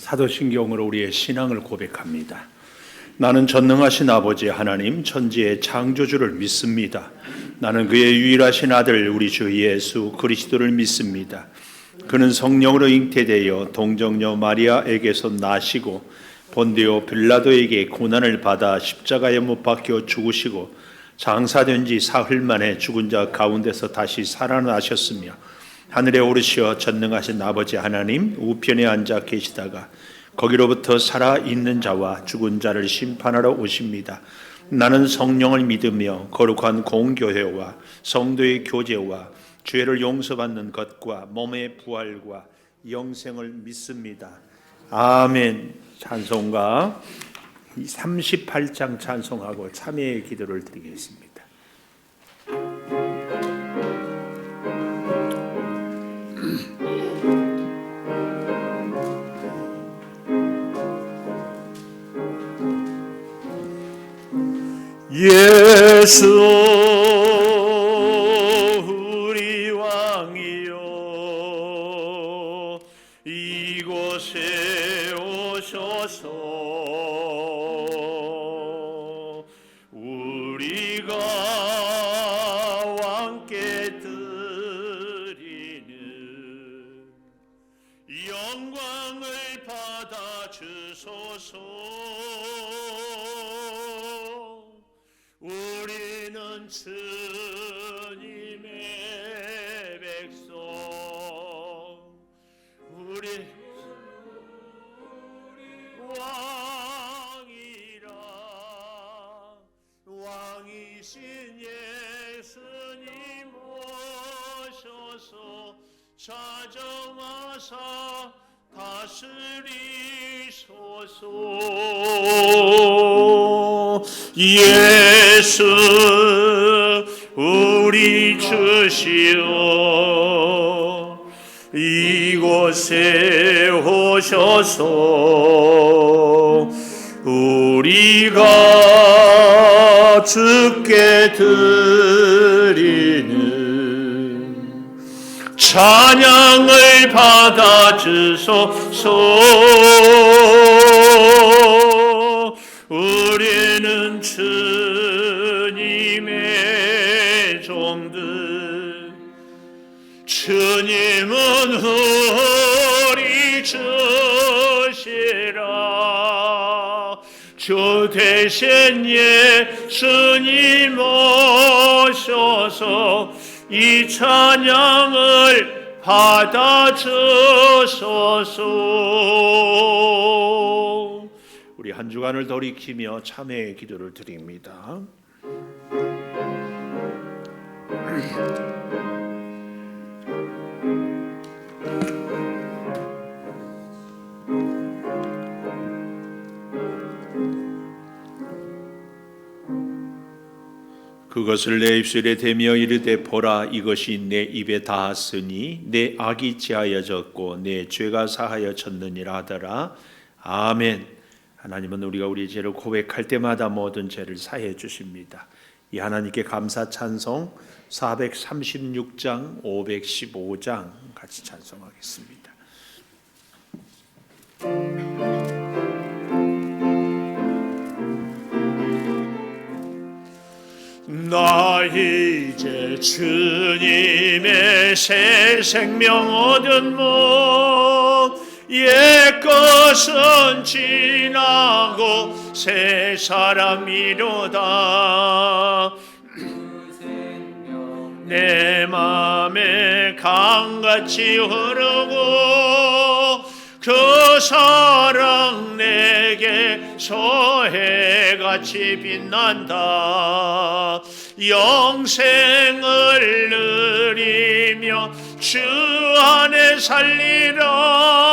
사도신경으로 우리의 신앙을 고백합니다. 나는 전능하신 아버지 하나님 천지의 창조주를 믿습니다. 나는 그의 유일하신 아들 우리 주 예수 그리스도를 믿습니다. 그는 성령으로 잉태되어 동정녀 마리아에게서 나시고 본디오 빌라도에게 고난을 받아 십자가에 못 박혀 죽으시고 장사된 지 사흘 만에 죽은 자 가운데서 다시 살아나셨으며 하늘에 오르시어 전능하신 아버지 하나님 우편에 앉아 계시다가 거기로부터 살아있는 자와 죽은 자를 심판하러 오십니다. 나는 성령을 믿으며 거룩한 공교회와 성도의 교제와 죄를 용서받는 것과 몸의 부활과 영생을 믿습니다. 아멘. 찬송가 38장 찬송하고 참회의 기도를 드리겠습니다. 예수 우리 왕이여 이곳에 오셔서 우리가 왕께 드리는 영광을 받아 주소서. 우리는 주님의 백성, 우리 왕이라 왕이신 예수님 오셔서 찾아와서 다스리소서. 예수 우리 주시여 이곳에 오셔서 우리가 주께 드리는 찬양을 받아 주소서. 우리는 주님의 종들, 주님은 우리 주시라. 주 대신 예수님 오셔서 이 찬양을 받아 주소서. 우리 한 주간을 돌이키며 참회의 기도를 드립니다. 그것을 내 입술에 대며 이르되 보라 이것이 내 입에 닿았으니 내 악이 지하여졌고 내 죄가 사하여졌느니라 하더라. 아멘. 하나님은 우리가 우리의 죄를 고백할 때마다 모든 죄를 사해 주십니다. 이 하나님께 감사 찬송 436장 515장 같이 찬송하겠습니다. 나 이제 주님의 새 생명 얻은 몸 옛것은 지나고 새 사람이로다. 내 맘에 강같이 흐르고 그 사랑 내게 서해같이 빛난다. 영생을 누리며 주 안에 살리라.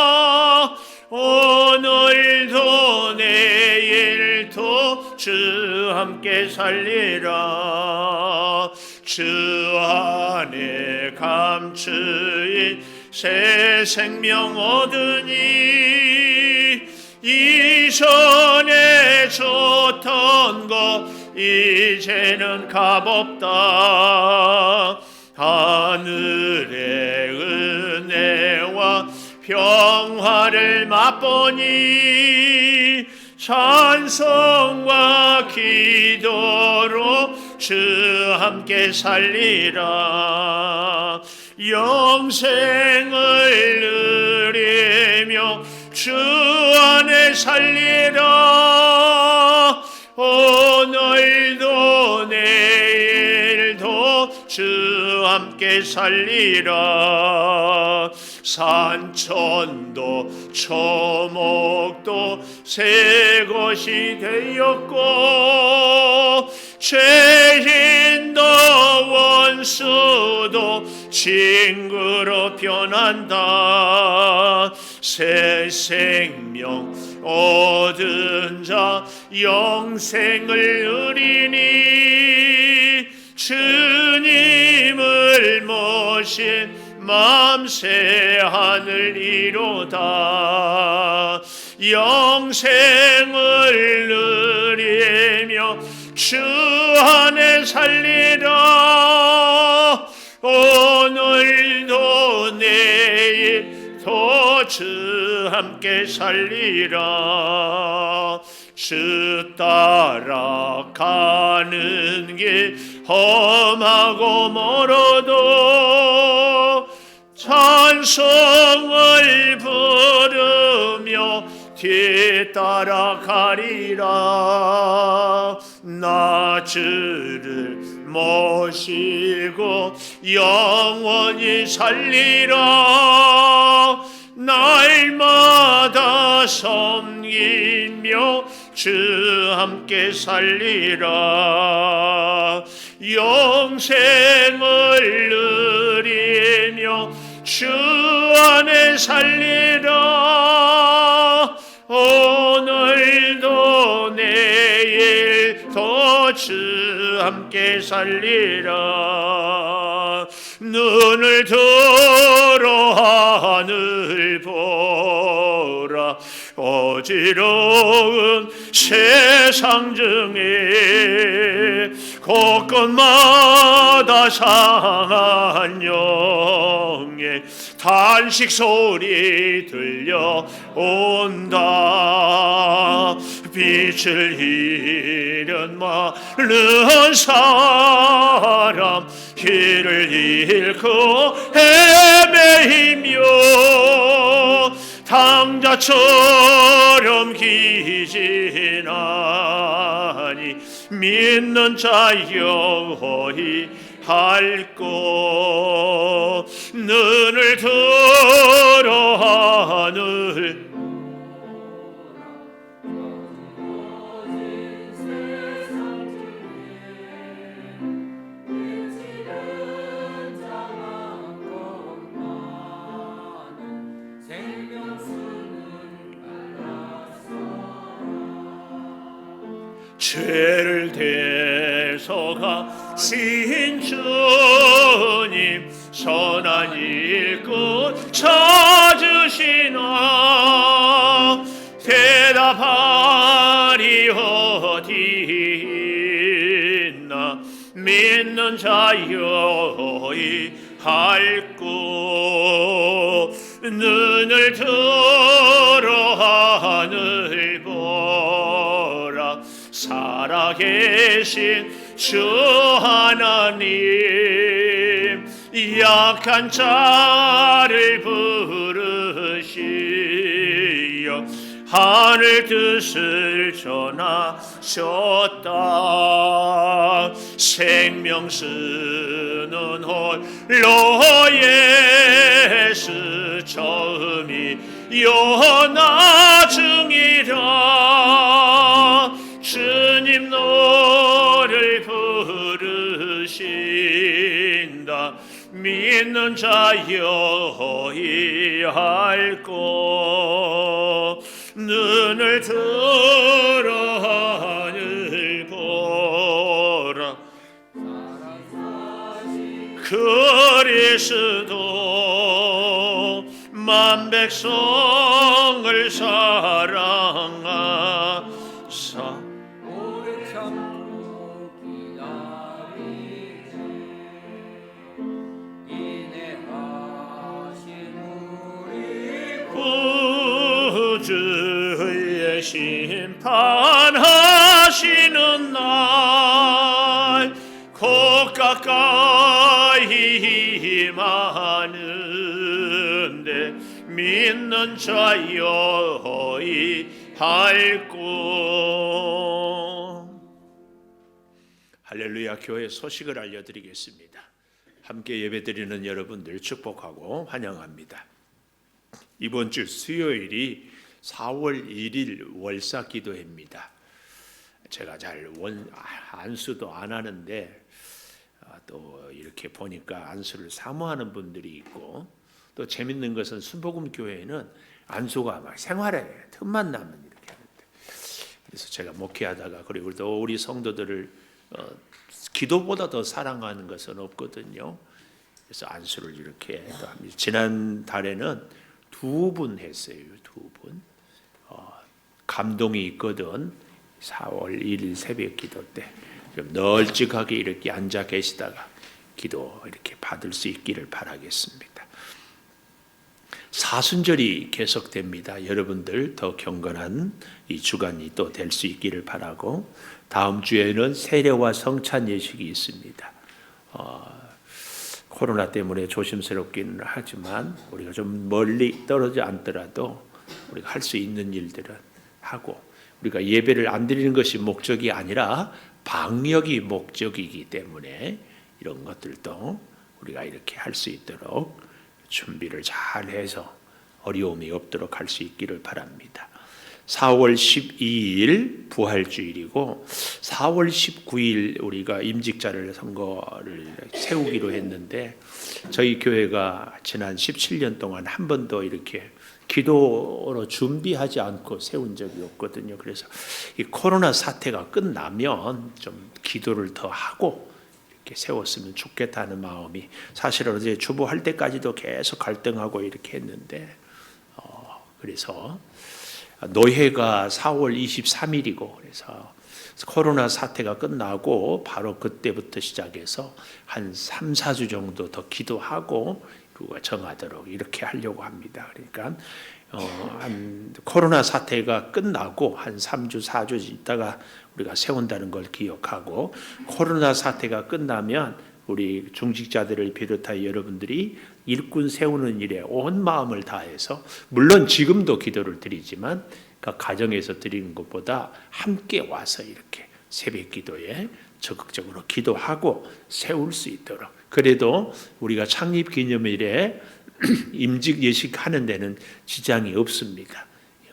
오늘도 내일도 주 함께 살리라. 주 안에 감추인 새 생명 얻으니 이전에 줬던 것 이제는 값없다. 하늘의 은혜와 평화를 맛보니 찬송과 기도로 주 함께 살리라. 영생을 누리며 주 안에 살리라. 오늘도 내일도 주 함께 살리라. 산천도 초목도 새 것이 되었고 죄인도 원수도 친구로 변한다. 새 생명 얻은 자 영생을 누리니 주님을 모신 맘새 하늘이로다. 영생을 누리며 주 안에 살리라. 오늘도 내일도 주 함께 살리라. 주 따라가는 길 험하고 멀어도 찬송을 부르며 뒤따라가리라. 나 주를 모시고 영원히 살리라. 날마다 섬기며 주 함께 살리라. 영생을 누리며 주 안에 살리라. 오늘도 내일도 주 함께 살리라. 눈을 들어 하늘 보라. 어지러운 세상 중에 곳곳마다 상한 영의 탄식 소리 들려온다. 빛을 잃은 많은 사람 길을 잃고 헤매이며 당자처럼 기진하니 믿는 자 영원히 할고. 눈을 들어 하늘 죄를 대속하신 주님 선한 일꾼 찾으시나. 대답하리 어디 있나. 믿는 자 여호이 할고. 눈을 들어 하늘 보라. 살아계신 주 하나님 약한 자를 부르시어 하늘 뜻을 전하셨다. 생명 쓰는 홀로 예수 처음이요 나중이라. 주님 너를 부르신다. 믿는 자 여호이 할고. 눈을 들어 하늘 보라. 그리스도 만 백성을 사랑하사 인내하신 우리 심판하시는 날 곧 가까이 임하는데 믿는 자여이 할고. 할렐루야. 교회 소식을 알려드리겠습니다. 함께 예배드리는 여러분들 축복하고 환영합니다. 이번 주 수요일이 4월 1일 월사 기도회입니다. 제가 잘 안수도 안 하는데 또 이렇게 보니까 안수를 사모하는 분들이 있고, 또 재밌는 것은 순복음 교회는 안수가 막 생활에 틈만 나면 이렇게 하는데, 그래서 제가 목회하다가 그리고 또 우리 성도들을 기도보다 더 사랑하는 것은 없거든요. 그래서 안수를 이렇게 또 합니다. 지난 달에는 2분 했어요. 2분. 감동이 있거든. 4월 1일 새벽 기도 때 좀 널찍하게 이렇게 앉아 계시다가 기도 이렇게 받을 수 있기를 바라겠습니다. 사순절이 계속됩니다. 여러분들 더 경건한 이 주간이 또 될 수 있기를 바라고, 다음 주에는 세례와 성찬 예식이 있습니다. 코로나 때문에 조심스럽기는 하지만 우리가 좀 멀리 떨어져 앉더라도 우리가 할 수 있는 일들은 하고, 우리가 예배를 안 드리는 것이 목적이 아니라 방역이 목적이기 때문에 이런 것들도 우리가 이렇게 할 수 있도록 준비를 잘 해서 어려움이 없도록 할 수 있기를 바랍니다. 4월 12일 부활주일이고 4월 19일 우리가 임직자를 선거를 세우기로 했는데, 저희 교회가 지난 17년 동안 한 번도 이렇게 기도로 준비하지 않고 세운 적이 없거든요. 그래서 이 코로나 사태가 끝나면 좀 기도를 더 하고 이렇게 세웠으면 좋겠다는 마음이, 사실은 어제 주보할 때까지도 계속 갈등하고 이렇게 했는데, 그래서 노회가 4월 23일이고 그래서 코로나 사태가 끝나고 바로 그때부터 시작해서 한 3, 4주 정도 더 기도하고 그거 정하도록 이렇게 하려고 합니다. 그러니까 한 코로나 사태가 끝나고 한 3주, 4주 있다가 우리가 세운다는 걸 기억하고, 코로나 사태가 끝나면 우리 중직자들을 비롯하여 여러분들이 일꾼 세우는 일에 온 마음을 다해서, 물론 지금도 기도를 드리지만 그 가정에서 드리는 것보다 함께 와서 이렇게 새벽 기도에 적극적으로 기도하고 세울 수 있도록, 그래도 우리가 창립 기념일에 임직 예식하는 데는 지장이 없습니다.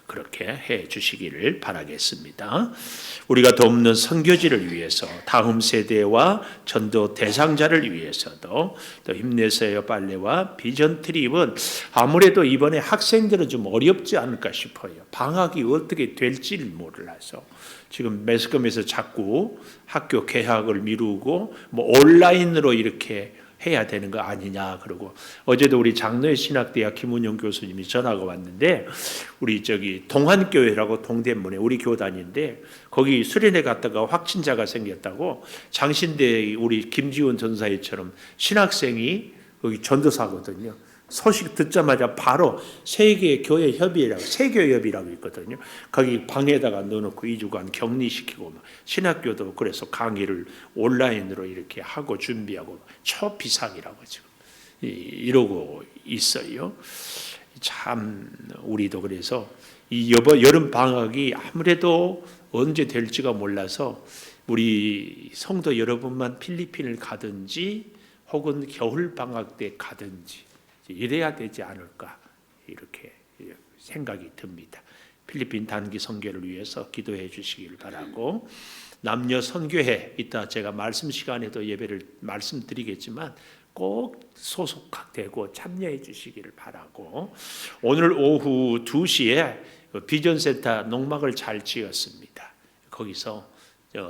그렇게 해 주시기를 바라겠습니다. 우리가 돕는 선교지를 위해서, 다음 세대와 전도 대상자를 위해서도 또 힘내세요 빨래와 비전 트립은 아무래도 이번에 학생들은 좀 어렵지 않을까 싶어요. 방학이 어떻게 될지 몰라서 지금 매스컴에서 자꾸 학교 개학을 미루고 뭐 온라인으로 이렇게 해야 되는 거 아니냐 그러고, 어제도 우리 장로의 신학대학 김은영 교수님이 전화가 왔는데, 우리 저기 동한교회라고 동대문에 우리 교단인데 거기 수련회 갔다가 확진자가 생겼다고, 장신대 우리 김지원 전사님처럼 신학생이 거기 전도사거든요. 소식 듣자마자 바로 세계교회협의회라고, 세교협이라고 있거든요. 거기 방에다가 넣어놓고 2주간 격리시키고, 신학교도 그래서 강의를 온라인으로 이렇게 하고 준비하고 초비상이라고 지금 이러고 있어요. 참 우리도 그래서 이 여름 방학이 아무래도 언제 될지가 몰라서 우리 성도 여러분만 필리핀을 가든지 혹은 겨울 방학 때 가든지 이래야 되지 않을까 이렇게 생각이 듭니다. 필리핀 단기 선교를 위해서 기도해 주시길 바라고, 남녀 선교회 이따 제가 말씀 시간에도 예배를 말씀드리겠지만 꼭 소속되고 참여해 주시기를 바라고, 오늘 오후 2시에 비전센터 농막을 잘 지었습니다. 거기서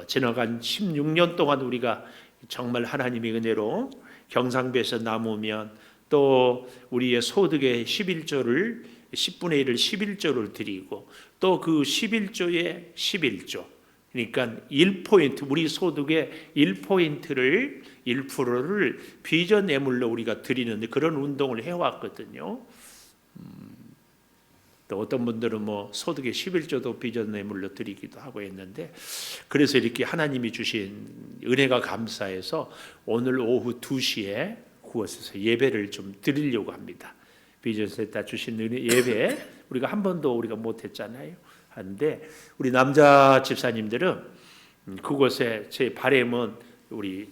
지나간 16년 동안 우리가 정말 하나님의 은혜로 경상배에서 남으면 또 우리의 소득의 11조를 10분의 1을 11조를 드리고, 또 그 11조의 11조, 그러니까 1포인트, 우리 소득의 1포인트를 1%를 비전 예물로 우리가 드리는데 그런 운동을 해왔거든요. 또 어떤 분들은 뭐 소득의 11조도 비전예물로 드리기도 하고 했는데, 그래서 이렇게 하나님이 주신 은혜가 감사해서 오늘 오후 2시에 그곳에서 예배를 좀 드리려고 합니다. 비전센터 주신 은혜 예배 우리가 한 번도 우리가 못했잖아요. 하는데 우리 남자 집사님들은 그곳에 제 바람은 우리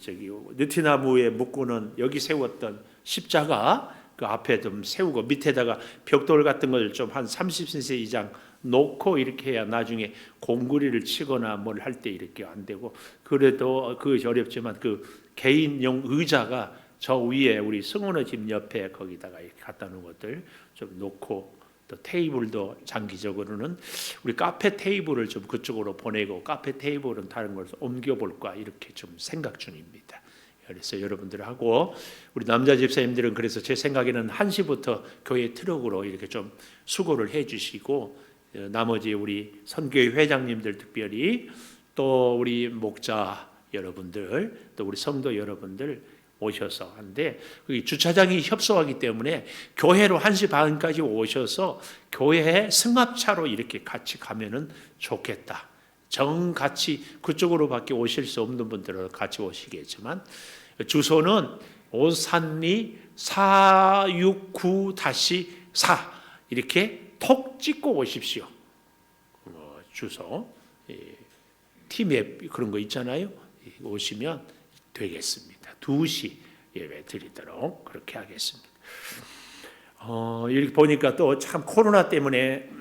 느티나무에 묶고는 여기 세웠던 십자가 그 앞에 좀 세우고 밑에다가 벽돌 같은 걸 좀 한 30cm 이상 놓고 이렇게 해야 나중에 공구리를 치거나 뭘 할 때 이렇게 안 되고, 그래도 그 어렵지만 그 개인용 의자가 저 위에 우리 승원의 집 옆에 거기다가 이렇게 갖다 놓은 것들 좀 놓고, 또 테이블도 장기적으로는 우리 카페 테이블을 좀 그쪽으로 보내고 카페 테이블은 다른 곳으로 옮겨볼까 이렇게 좀 생각 중입니다. 그래서 여러분들하고 우리 남자 집사님들은 그래서 제 생각에는 1시부터 교회 트럭으로 이렇게 좀 수고를 해주시고, 나머지 우리 선교회 회장님들 특별히 또 우리 목자 여러분들 또 우리 성도 여러분들 오셔서 하는데, 주차장이 협소하기 때문에 교회로 1시 반까지 오셔서 교회에 승합차로 이렇게 같이 가면은 좋겠다. 정같이 그쪽으로밖에 오실 수 없는 분들은 같이 오시겠지만, 주소는 오산리 469-4 이렇게 톡 찍고 오십시오. 주소 티맵 그런 거 있잖아요. 오시면 되겠습니다. 2시 예배 드리도록 그렇게 하겠습니다. 이렇게 보니까 또 참 코로나 때문에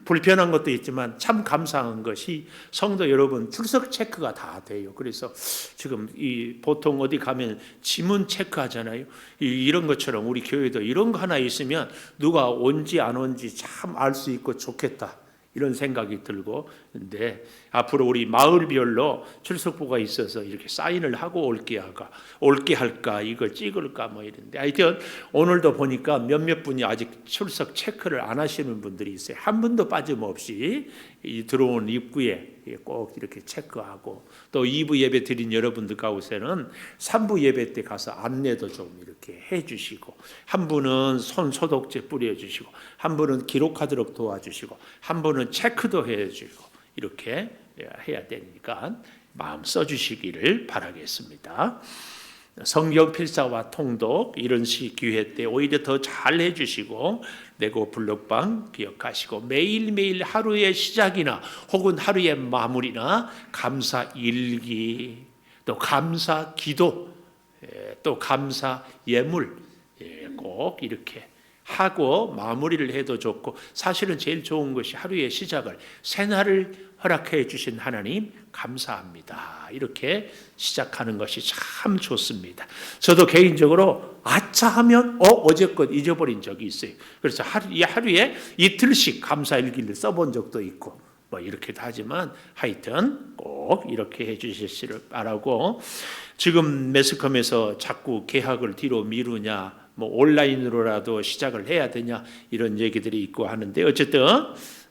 불편한 것도 있지만 참 감사한 것이 성도 여러분 출석 체크가 다 돼요. 그래서 지금 보통 어디 가면 지문 체크하잖아요. 이런 것처럼 우리 교회도 이런 거 하나 있으면 누가 온지 안 온지 참 알 수 있고 좋겠다. 이런 생각이 들고, 근데 앞으로 우리 마을별로 출석부가 있어서 이렇게 사인을 하고 올게 할까 이거 찍을까 뭐 이런데, 하여튼 오늘도 보니까 몇몇 분이 아직 출석 체크를 안 하시는 분들이 있어요. 한 분도 빠짐없이 이 들어온 입구에 꼭 이렇게 체크하고, 또 2부 예배 드린 여러분들 가운데는 3부 예배 때 가서 안내도 좀 이렇게 해주시고, 한 분은 손 소독제 뿌려주시고, 한 분은 기록하도록 도와주시고, 한 분은 체크도 해주고, 이렇게 해야 되니까 마음 써주시기를 바라겠습니다. 성경 필사와 통독 이런 기회 때 오히려 더 잘 해주시고, 내고 블록방 기억하시고, 매일매일 하루의 시작이나 혹은 하루의 마무리나 감사 일기, 또 감사 기도, 또 감사 예물 꼭 이렇게 하고 마무리를 해도 좋고, 사실은 제일 좋은 것이 하루의 시작을 새날을 허락해 주신 하나님 감사합니다. 이렇게 시작하는 것이 참 좋습니다. 저도 개인적으로 아차 하면 어제껏 잊어버린 적이 있어요. 그래서 하루에 이틀씩 감사일기를 써본 적도 있고 뭐 이렇게도 하지만, 하여튼 꼭 이렇게 해 주시기를 바라고, 지금 매스컴에서 자꾸 개학을 뒤로 미루냐, 뭐 온라인으로라도 시작을 해야 되냐 이런 얘기들이 있고 하는데, 어쨌든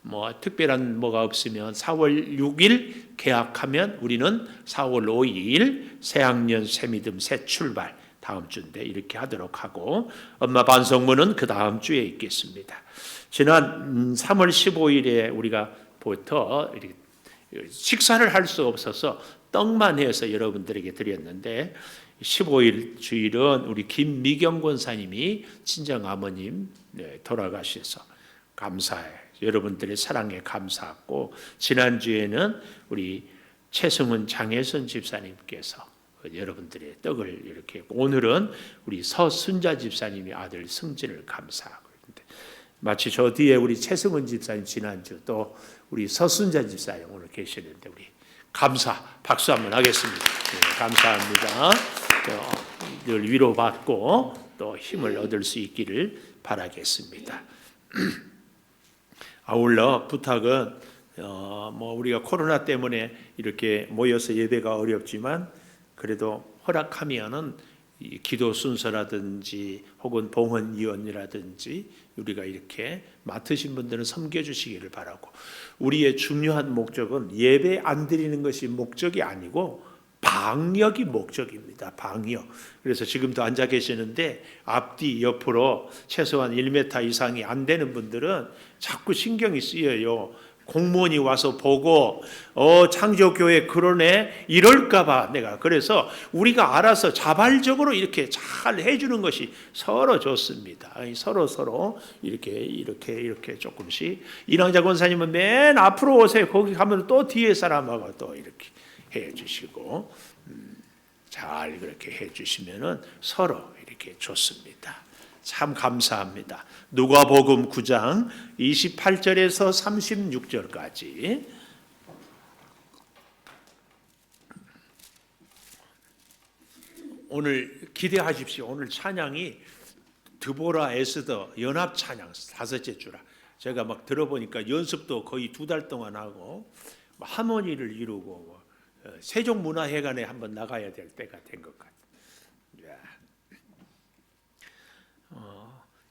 뭐 특별한 뭐가 없으면 4월 6일 개학하면 우리는 4월 5일 새학년 새믿음 새 출발 다음 주인데 이렇게 하도록 하고, 엄마 반성문은 그 다음 주에 있겠습니다. 지난 3월 15일에 우리가 부터 식사를 할 수 없어서 떡만 해서 여러분들에게 드렸는데, 15일 주일은 우리 김미경 권사님이 친정 아버님 돌아가셔서 감사해, 여러분들의 사랑에 감사하고, 지난주에는 우리 최승훈 장혜선 집사님께서 여러분들의 떡을 이렇게 했고, 오늘은 우리 서순자 집사님이 아들 승진을 감사하고 있는데, 마치 저 뒤에 우리 최승훈 집사님 지난주, 또 우리 서순자 집사님 오늘 계시는데 우리 감사 박수 한번 하겠습니다. 네, 감사합니다. 늘 위로받고 또 힘을 얻을 수 있기를 바라겠습니다. 아울러 부탁은 뭐 우리가 코로나 때문에 이렇게 모여서 예배가 어렵지만, 그래도 허락하면은 이 기도 순서라든지 혹은 봉헌위원이라든지 우리가 이렇게 맡으신 분들은 섬겨주시기를 바라고, 우리의 중요한 목적은 예배 안 드리는 것이 목적이 아니고 방역이 목적입니다. 방역. 그래서 지금도 앉아 계시는데 앞뒤 옆으로 최소한 1m 이상이 안 되는 분들은 자꾸 신경이 쓰여요. 공무원이 와서 보고 창조교회 그러네 이럴까봐 내가. 그래서 우리가 알아서 자발적으로 이렇게 잘 해주는 것이 서로 좋습니다. 서로 이렇게 조금씩. 이랑자 권사님은 맨 앞으로 오세요. 거기 가면 또 뒤에 사람하고 또 이렇게 해주시고 잘 그렇게 해주시면은 서로 이렇게 좋습니다. 참 감사합니다. 누가복음 9장 28절에서 36절까지 오늘 기대하십시오. 오늘 찬양이 드보라 에스더 연합 찬양 5째 주라. 제가 막 들어보니까 연습도 거의 2달 동안 하고 하모니를 이루고 세종문화회관에 한번 나가야 될 때가 된 것 같아요.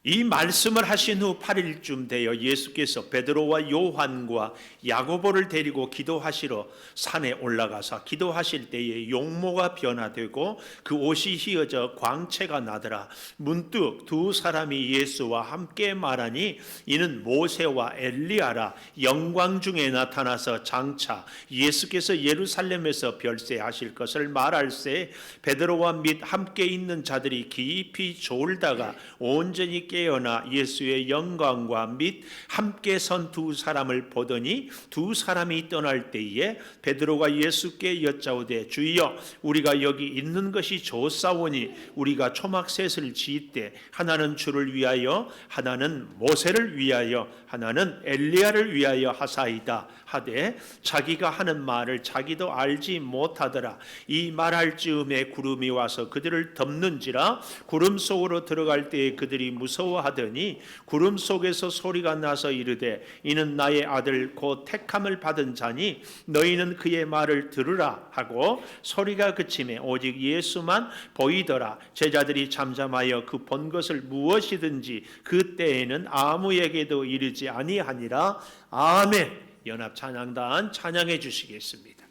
이 말씀을 하신 후 8일쯤 되어 예수께서 베드로와 요한과 야고보를 데리고 기도하시러 산에 올라가서 기도하실 때에 용모가 변화되고 그 옷이 휘어져 광채가 나더라. 문득 두 사람이 예수와 함께 말하니 이는 모세와 엘리야라. 영광 중에 나타나서 장차 예수께서 예루살렘에서 별세하실 것을 말할세 베드로와 및 함께 있는 자들이 깊이 졸다가 온전히 깨어나 예수의 영광과 및 함께 선 두 사람을 보더니 두 사람이 떠날 때에 베드로가 예수께 여짜오되 주여 우리가 여기 있는 것이 좋사오니 우리가 초막셋을 지을 하나는 주를 위하여 하나는 모세를 위하여 하나는 엘리야를 위하여 하사이다 하되 자기가 하는 말을 자기도 알지 못하더라. 이 말할 즈음에 구름이 와서 그들을 덮는지라. 구름 속으로 들어갈 때에 그들이 무서워하더니 구름 속에서 소리가 나서 이르되 이는 나의 아들 곧 택함을 받은 자니 너희는 그의 말을 들으라 하고 소리가 그치매 오직 예수만 보이더라. 제자들이 잠잠하여 그 본 것을 무엇이든지 그때에는 아무에게도 이르지 아니하니라. 아멘. 연합 찬양단 찬양해 주시겠습니다.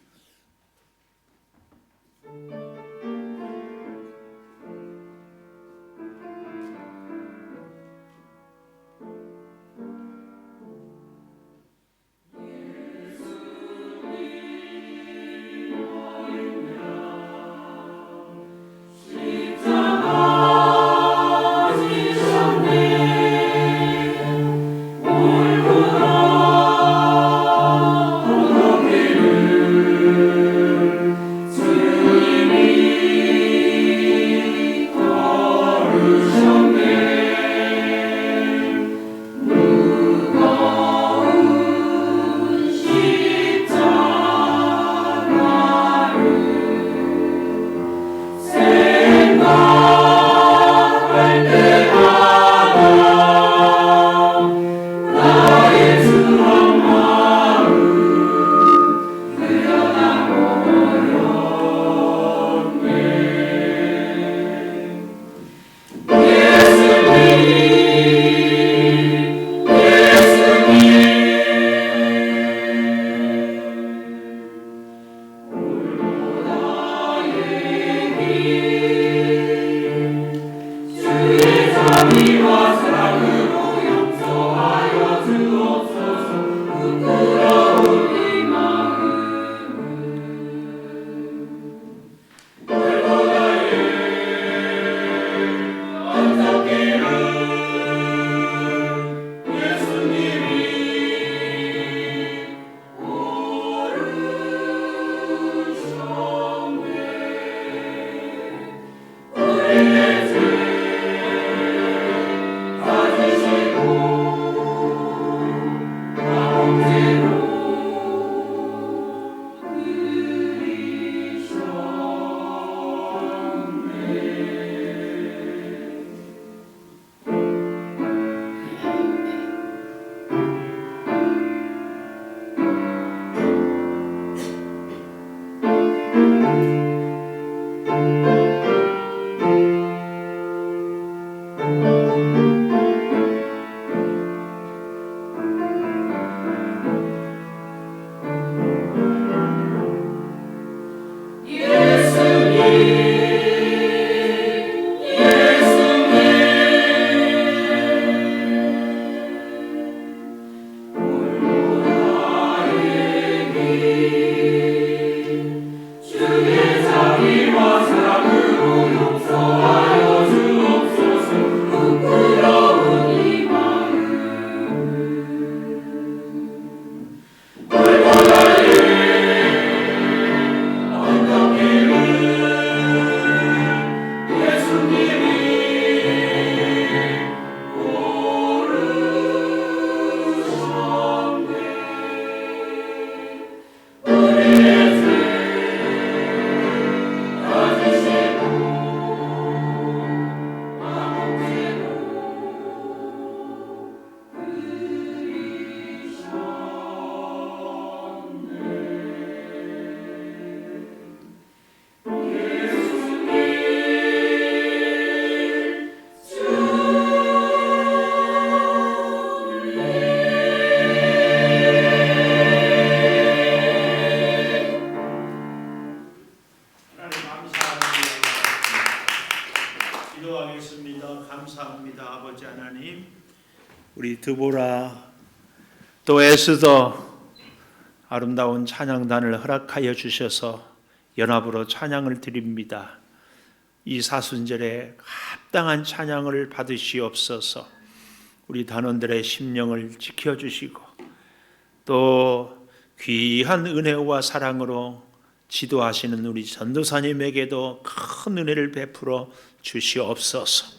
울고 아버지 하나님, 우리 드보라 또 에스더 아름다운 찬양단을 허락하여 주셔서 연합으로 찬양을 드립니다. 이 사순절에 합당한 찬양을 받으시옵소서. 우리 단원들의 심령을 지켜주시고 또 귀한 은혜와 사랑으로 지도하시는 우리 전도사님에게도 큰 은혜를 베풀어 주시옵소서.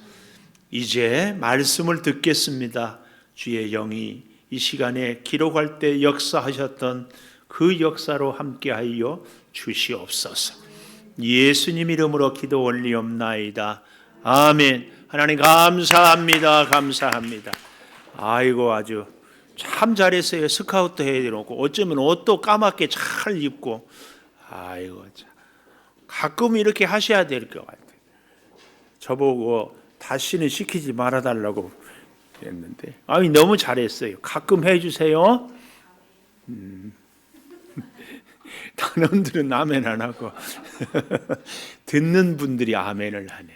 이제 말씀을 듣겠습니다. 주의 영이 이 시간에 기록할 때 역사하셨던 그 역사로 함께하여 주시옵소서. 예수님 이름으로 기도 올리옵나이다. 아멘. 하나님 감사합니다. 감사합니다. 아이고 아주 참 잘했어요. 스카우트 해야 되고 어쩌면 옷도 까맣게 잘 입고 아이고 참. 가끔 이렇게 하셔야 될 것 같아요. 저보고 다시는 시키지 말아달라고 했는데 아니 너무 잘했어요. 가끔 해주세요. 단원들은 아멘 안 하고 듣는 분들이 아멘을 하네.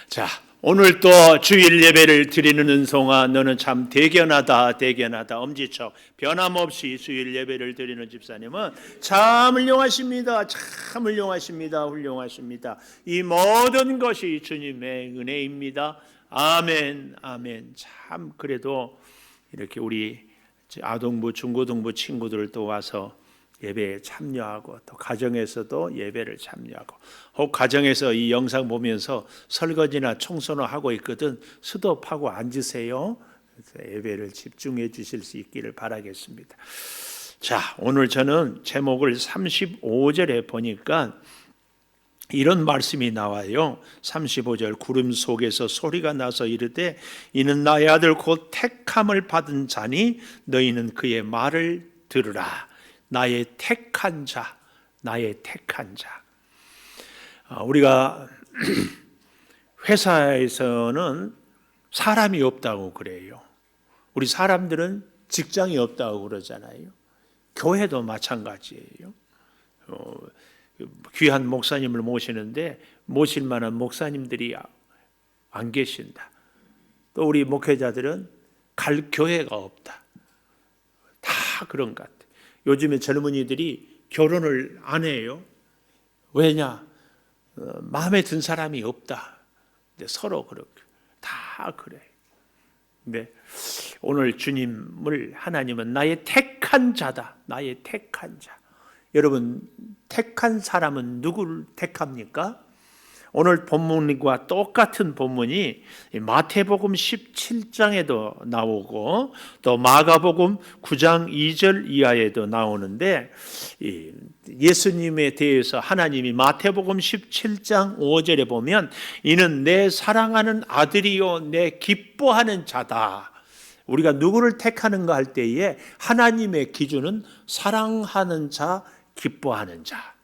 자, 오늘 또 주일 예배를 드리는 은송아, 너는 참 대견하다. 엄지척 변함없이 주일 예배를 드리는 집사님은 참 훌륭하십니다. 참 훌륭하십니다. 이 모든 것이 주님의 은혜입니다. 아멘. 참 그래도 이렇게 우리 아동부 중고등부 친구들도 와서 예배에 참여하고 또 가정에서도 예배를 참여하고 혹 가정에서 이 영상 보면서 설거지나 청소나 하고 있거든 스톱하고 앉으세요. 예배를 집중해 주실 수 있기를 바라겠습니다. 자, 오늘 저는 제목을 35절에 보니까 이런 말씀이 나와요. 35절 구름 속에서 소리가 나서 이르되 이는 나의 아들 곧 택함을 받은 자니 너희는 그의 말을 들으라. 나의 택한 자. 우리가 회사에서는 사람이 없다고 그래요. 우리 사람들은 직장이 없다고 그러잖아요. 교회도 마찬가지예요. 귀한 목사님을 모시는데 모실 만한 목사님들이 안 계신다. 또 우리 목회자들은 갈 교회가 없다. 다 그런 것 같아요. 요즘에 젊은이들이 결혼을 안 해요. 왜냐? 마음에 든 사람이 없다. 근데 서로 그렇게 다 그래. 근데 오늘 주님을 하나님은 나의 택한 자다. 나의 택한 자. 여러분 택한 사람은 누구를 택합니까? 오늘 본문과 똑같은 본문이 마태복음 17장에도 나오고 또 마가복음 9장 2절 이하에도 나오는데 예수님에 대해서 하나님이 마태복음 17장 5절에 보면 이는 내 사랑하는 아들이요 내 기뻐하는 자다. 우리가 누구를 택하는가 할 때에 하나님의 기준은 사랑하는 자, 기뻐하는 자.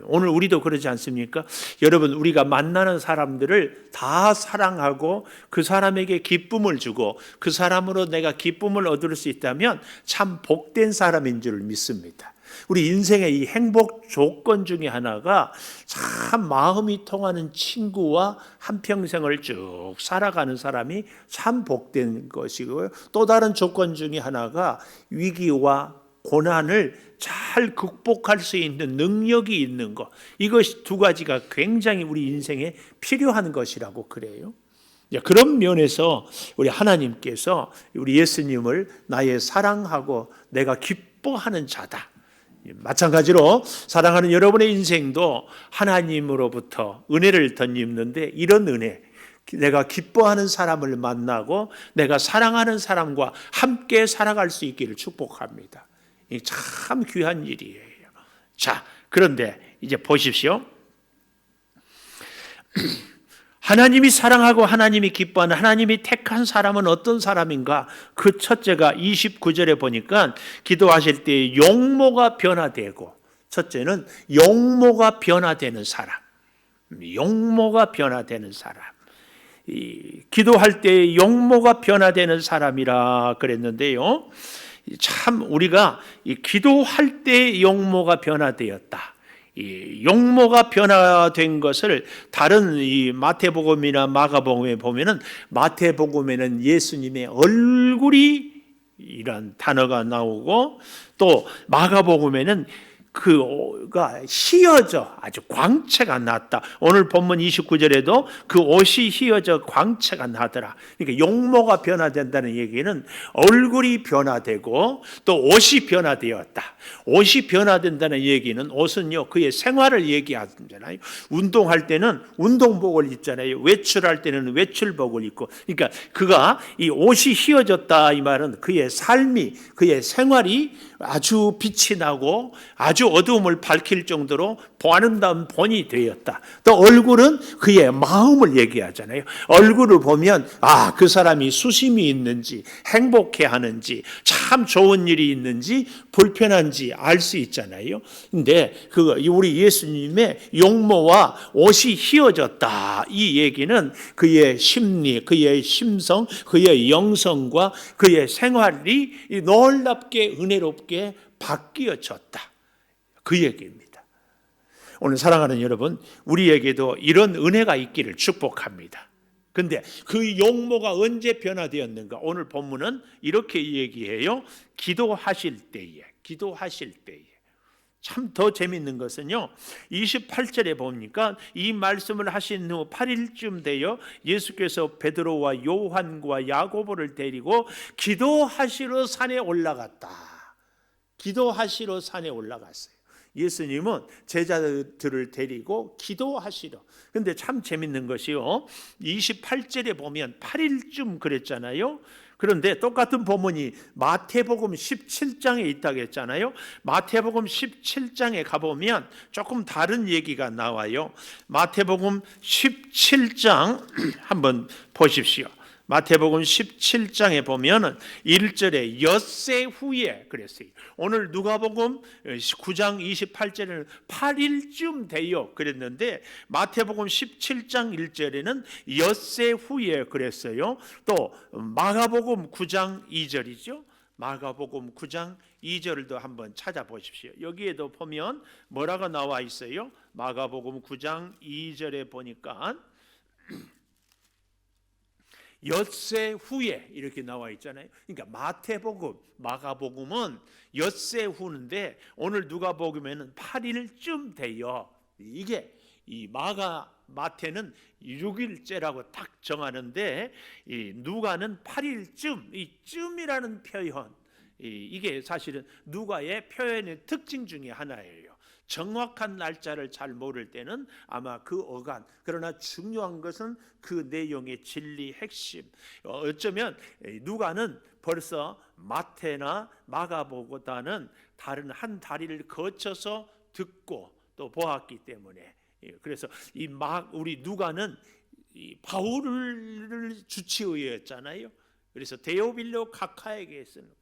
오늘 우리도 그러지 않습니까? 여러분 우리가 만나는 사람들을 다 사랑하고 그 사람에게 기쁨을 주고 그 사람으로 내가 기쁨을 얻을 수 있다면 참 복된 사람인 줄 믿습니다. 우리 인생의 이 행복 조건 중에 하나가 참 마음이 통하는 친구와 한평생을 쭉 살아가는 사람이 참 복된 것이고요. 또 다른 조건 중에 하나가 위기와 고난을 잘 극복할 수 있는 능력이 있는 것. 이것이 두 가지가 굉장히 우리 인생에 필요한 것이라고 그래요. 그런 면에서 우리 하나님께서 우리 예수님을 나의 사랑하고 내가 기뻐하는 자다. 마찬가지로 사랑하는 여러분의 인생도 하나님으로부터 은혜를 덧입는데 이런 은혜, 내가 기뻐하는 사람을 만나고 내가 사랑하는 사람과 함께 살아갈 수 있기를 축복합니다. 참 귀한 일이에요. 자, 그런데 이제 보십시오. 하나님이 사랑하고 하나님이 기뻐하는 하나님이 택한 사람은 어떤 사람인가? 그 첫째가 29절에 보니까 기도하실 때 용모가 변화되고, 첫째는 용모가 변화되는 사람. 용모가 변화되는 사람. 기도할 때 용모가 변화되는 사람이라 그랬는데요. 참 우리가 기도할 때 용모가 변화되었다. 이 용모가 변화된 것을 다른 이 마태복음이나 마가복음에 보면은, 마태복음에는 예수님의 얼굴이 이란 단어가 나오고, 또 마가복음에는 그가 휘어져 아주 광채가 났다. 오늘 본문 29절에도 그 옷이 휘어져 광채가 나더라. 그러니까 용모가 변화된다는 얘기는 얼굴이 변화되고 또 옷이 변화되었다. 옷이 변화된다는 얘기는, 옷은요 그의 생활을 얘기하잖아요. 운동할 때는 운동복을 입잖아요. 외출할 때는 외출복을 입고. 그러니까 그가 이 옷이 휘어졌다 이 말은 그의 삶이, 그의 생활이 아주 빛이 나고 아주 어두움을 밝힐 정도로 아름다운 본이 되었다. 또 얼굴은 그의 마음을 얘기하잖아요. 얼굴을 보면 그 사람이 수심이 있는지, 행복해 하는지, 참 좋은 일이 있는지, 불편한지 알 수 있잖아요. 근데 우리 예수님의 용모와 옷이 휘어졌다 이 얘기는 그의 심리, 그의 심성, 그의 영성과 그의 생활이 놀랍게 은혜롭게 바뀌어졌다 그 얘기입니다. 오늘 사랑하는 여러분, 우리에게도 이런 은혜가 있기를 축복합니다. 근데 그 용모가 언제 변화되었는가? 오늘 본문은 이렇게 얘기해요. 기도하실 때에. 참 더 재밌는 것은요, 28절에 보니까 이 말씀을 하신 후 8일쯤 되어 예수께서 베드로와 요한과 야고보를 데리고 기도하시러 산에 올라갔다. 기도하시러 산에 올라갔어요. 예수님은 제자들을 데리고 기도하시러. 근데 참 재밌는 것이요, 28절에 보면 8일쯤 그랬잖아요. 그런데 똑같은 본문이 마태복음 17장에 있다고 했잖아요. 마태복음 17장에 가보면 조금 다른 얘기가 나와요. 마태복음 17장 한번 보십시오. 마태복음 17장에 보면 1절에 엿새 후에 그랬어요. 오늘 누가복음 9장 28절에는 8일쯤 되어 그랬는데, 마태복음 17장 1절에는 엿새 후에 그랬어요. 또 마가복음 9장 2절이죠. 마가복음 9장 2절도 한번 찾아보십시오. 여기에도 보면 뭐라고 나와 있어요? 마가복음 9장 2절에 보니까 엿새 후에 이렇게 나와 있잖아요. 그러니까 마태복음, 마가복음은 엿새 후인데 오늘 누가복음에는 8일쯤 돼요. 이게 이 마태는 6일째라고 딱 정하는데, 이 누가는 8일쯤, 이 쯤이라는 표현, 이게 사실은 누가의 표현의 특징 중에 하나예요. 정확한 날짜를 잘 모를 때는 아마 그 어간, 그러나 중요한 것은 그 내용의 진리 핵심. 어쩌면 누가는 벌써 마태나 마가보다는 다른 한 다리를 거쳐서 듣고 또 보았기 때문에, 그래서 우리 누가는 바울을 주치의였잖아요. 그래서 데오빌로 각하에게 쓰는 거.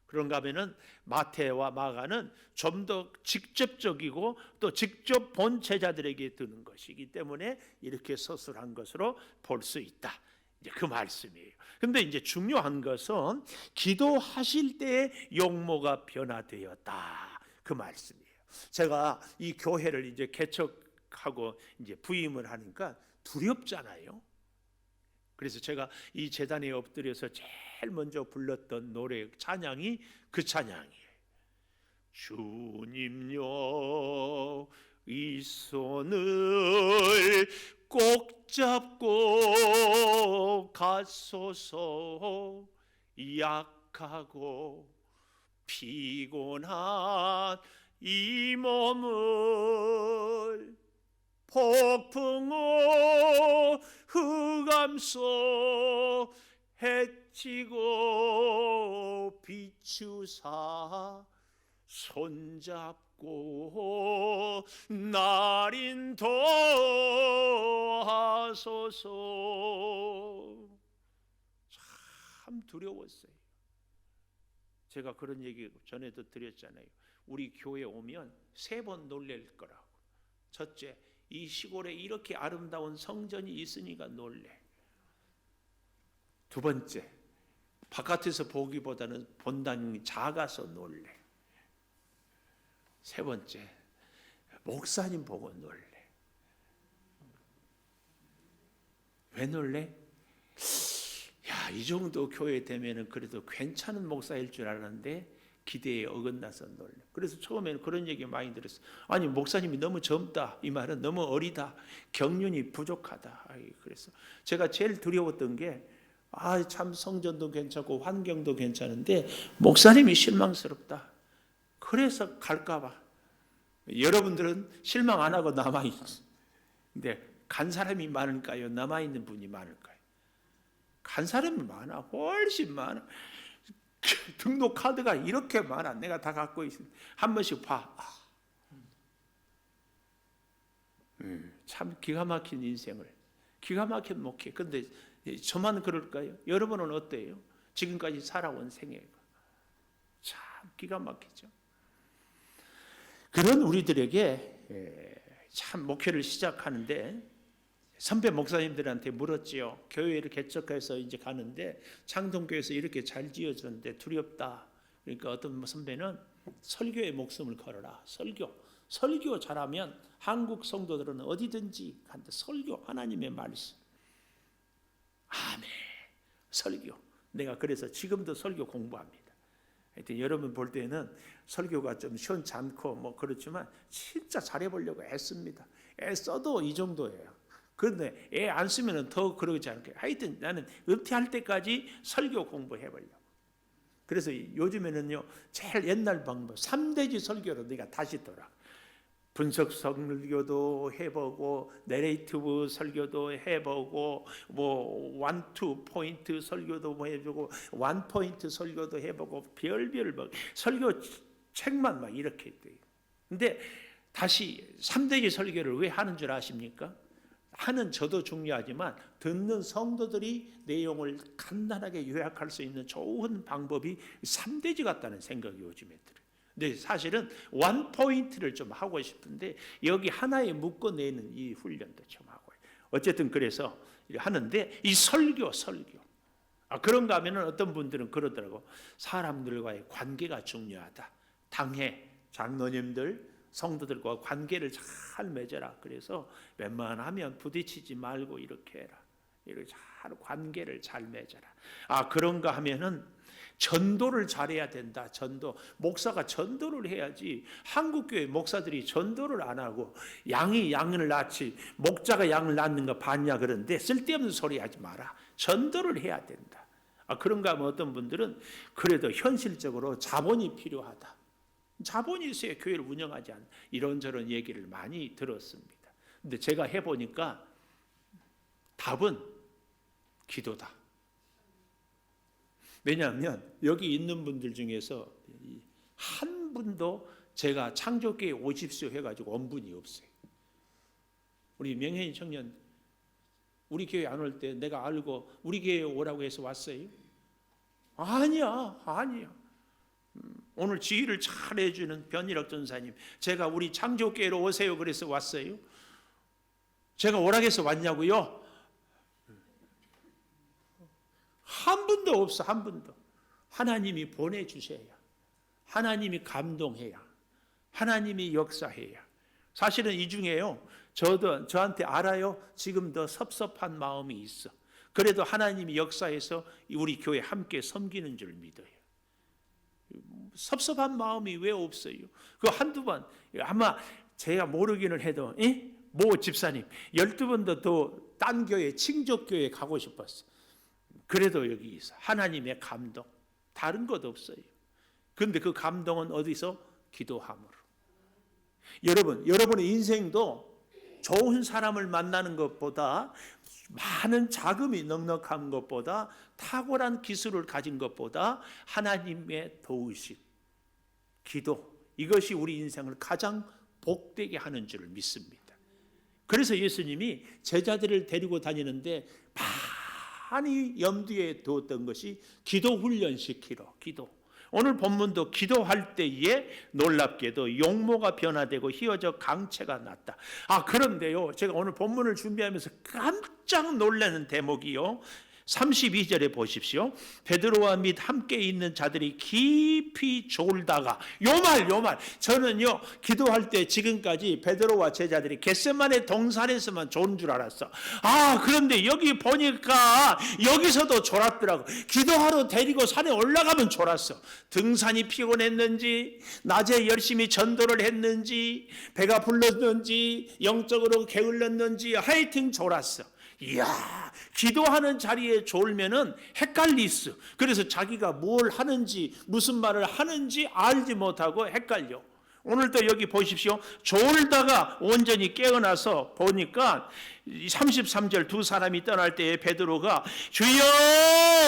그런가 하면은 마태와 마가는 좀 더 직접적이고 또 직접 본 제자들에게 드는 것이기 때문에 이렇게 서술한 것으로 볼 수 있다. 이제 그 말씀이에요. 근데 이제 중요한 것은 기도하실 때의 용모가 변화되었다. 그 말씀이에요. 제가 이 교회를 이제 개척하고 이제 부임을 하니까 두렵잖아요. 그래서 제가 이 재단에 엎드려서 제일 먼저 불렀던 노래, 찬양이 그 찬양이에요. 주님여 이 손을 꼭 잡고 가소서, 약하고 피곤한 이 몸을 폭풍우 흑암속 해치고 비추사 손잡고 날 인도하소서. 참 두려웠어요. 제가 그런 얘기 전에도 드렸잖아요. 우리 교회 오면 3번 놀랄 거라고. 첫째, 이 시골에 이렇게 아름다운 성전이 있으니까 놀래. 두 번째, 바깥에서 보기보다는 본당이 작아서 놀래. 세 번째, 목사님 보고 놀래. 왜 놀래? 야, 이 정도 교회 되면은 그래도 괜찮은 목사일 줄 알았는데 기대에 어긋나서 놀래. 그래서 처음에는 그런 얘기 많이 들었어. 아니, 목사님이 너무 젊다. 이 말은 너무 어리다. 경륜이 부족하다. 그래서 제가 제일 두려웠던 게 참 성전도 괜찮고 환경도 괜찮은데 목사님이 실망스럽다. 그래서 갈까 봐. 여러분들은 실망 안 하고 남아있어. 근데 간 사람이 많을까요? 남아있는 분이 많을까요? 간 사람이 많아. 훨씬 많아. 등록 카드가 이렇게 많아. 내가 다 갖고 있어. 한 번씩 봐. 참 기가 막힌 인생을, 기가 막힌 목회. 근데 저만 그럴까요? 여러분은 어때요? 지금까지 살아온 생애가 참 기가 막히죠. 그런 우리들에게 참 목회를 시작하는데 선배 목사님들한테 물었지요. 교회를 개척해서 이제 가는데 창동교회에서 이렇게 잘 지어졌는데 두렵다. 그러니까 어떤 선배는 설교에 목숨을 걸어라. 설교 잘하면 한국 성도들은 어디든지 간다. 설교, 하나님의 말씀. 아멘. 설교. 내가 그래서 지금도 설교 공부합니다. 하여튼 여러분 볼 때는 설교가 좀 시원치 않고 뭐 그렇지만 진짜 잘해보려고 애씁니다. 애 써도 이 정도예요. 그런데 애 안 쓰면 더 그러지 않을까요? 하여튼 나는 은퇴할 때까지 설교 공부해보려고. 그래서 요즘에는요, 제일 옛날 방법 3대지 설교로 내가 다시 돌아. 분석 설교도 해보고 내레이티브 설교도 해보고 뭐 원투 포인트 설교도 해보고 원 포인트 설교도 해보고 별별 설교 책만 막 이렇게 돼요. 근데 다시 3대지 설교를 왜 하는 줄 아십니까? 하는 저도 중요하지만 듣는 성도들이 내용을 간단하게 요약할 수 있는 좋은 방법이 3대지 같다는 생각이 요즘에 들어요. 근데 사실은 원 포인트를 좀 하고 싶은데 여기 하나에 묶어내는 이 훈련도 좀 하고 어쨌든 그래서 하는데 이 설교 그런가 하면은 어떤 분들은 그러더라고. 사람들과의 관계가 중요하다. 당회 장로님들 성도들과 관계를 잘 맺어라. 그래서 웬만하면 부딪히지 말고 이렇게 해라. 이렇게 잘 관계를 잘 맺어라. 그런가 하면은 전도를 잘해야 된다. 전도. 목사가 전도를 해야지. 한국교회 목사들이 전도를 안 하고 양이 양을 낳지 목자가 양을 낳는 거 봤냐 그런데 쓸데없는 소리 하지 마라. 전도를 해야 된다. 그런가 하면 어떤 분들은 그래도 현실적으로 자본이 필요하다. 자본이 있어야 교회를 운영하지 않는 이런저런 얘기를 많이 들었습니다. 근데 제가 해보니까 답은 기도다. 왜냐하면 여기 있는 분들 중에서 한 분도 제가 창조교회 오십시오 해가지고 온 분이 없어요. 우리 명현이 청년 우리 교회 안 올 때 내가 알고 우리 교회 오라고 해서 왔어요? 아니야. 오늘 지휘를 잘 해주는 변일학 전사님, 제가 우리 창조교회로 오세요 그래서 왔어요? 제가 오라고 해서 왔냐고요? 한 분도 없어. 한 분도. 하나님이 보내주셔야, 하나님이 감동해야, 하나님이 역사해야. 사실은 이 중에요, 저한테 알아요? 지금도 섭섭한 마음이 있어. 그래도 하나님이 역사해서 우리 교회 함께 섬기는 줄 믿어요. 섭섭한 마음이 왜 없어요? 그 한두 번, 아마 제가 모르기는 해도 모 집사님 12번도 더 딴 교회, 칭족교회 가고 싶었어. 그래도 여기 있어. 하나님의 감동. 다른 것 없어요. 그런데 그 감동은 어디서? 기도함으로. 여러분의 인생도 좋은 사람을 만나는 것보다, 많은 자금이 넉넉한 것보다, 탁월한 기술을 가진 것보다 하나님의 도우심, 기도, 이것이 우리 인생을 가장 복되게 하는 줄을 믿습니다. 그래서 예수님이 제자들을 데리고 다니는데 많이 염두에 두었던 것이 기도 훈련시키러. 기도. 오늘 본문도 기도할 때에 놀랍게도 용모가 변화되고 휘어져 강체가 났다. 그런데요, 제가 오늘 본문을 준비하면서 깜짝 놀라는 대목이요, 32절에 보십시오. 베드로와 및 함께 있는 자들이 깊이 졸다가 요 말 저는요 기도할 때 지금까지 베드로와 제자들이 겟세마네 동산에서만 졸은 줄 알았어. 그런데 여기 보니까 여기서도 졸았더라고. 기도하러 데리고 산에 올라가면 졸았어. 등산이 피곤했는지, 낮에 열심히 전도를 했는지, 배가 불렀는지, 영적으로 게을렀는지 하여튼 졸았어. 이야, 기도하는 자리에 졸면은 헷갈리스. 그래서 자기가 뭘 하는지, 무슨 말을 하는지 알지 못하고 헷갈려. 오늘도 여기 보십시오. 졸다가 온전히 깨어나서 보니까 33절 두 사람이 떠날 때에 베드로가 주여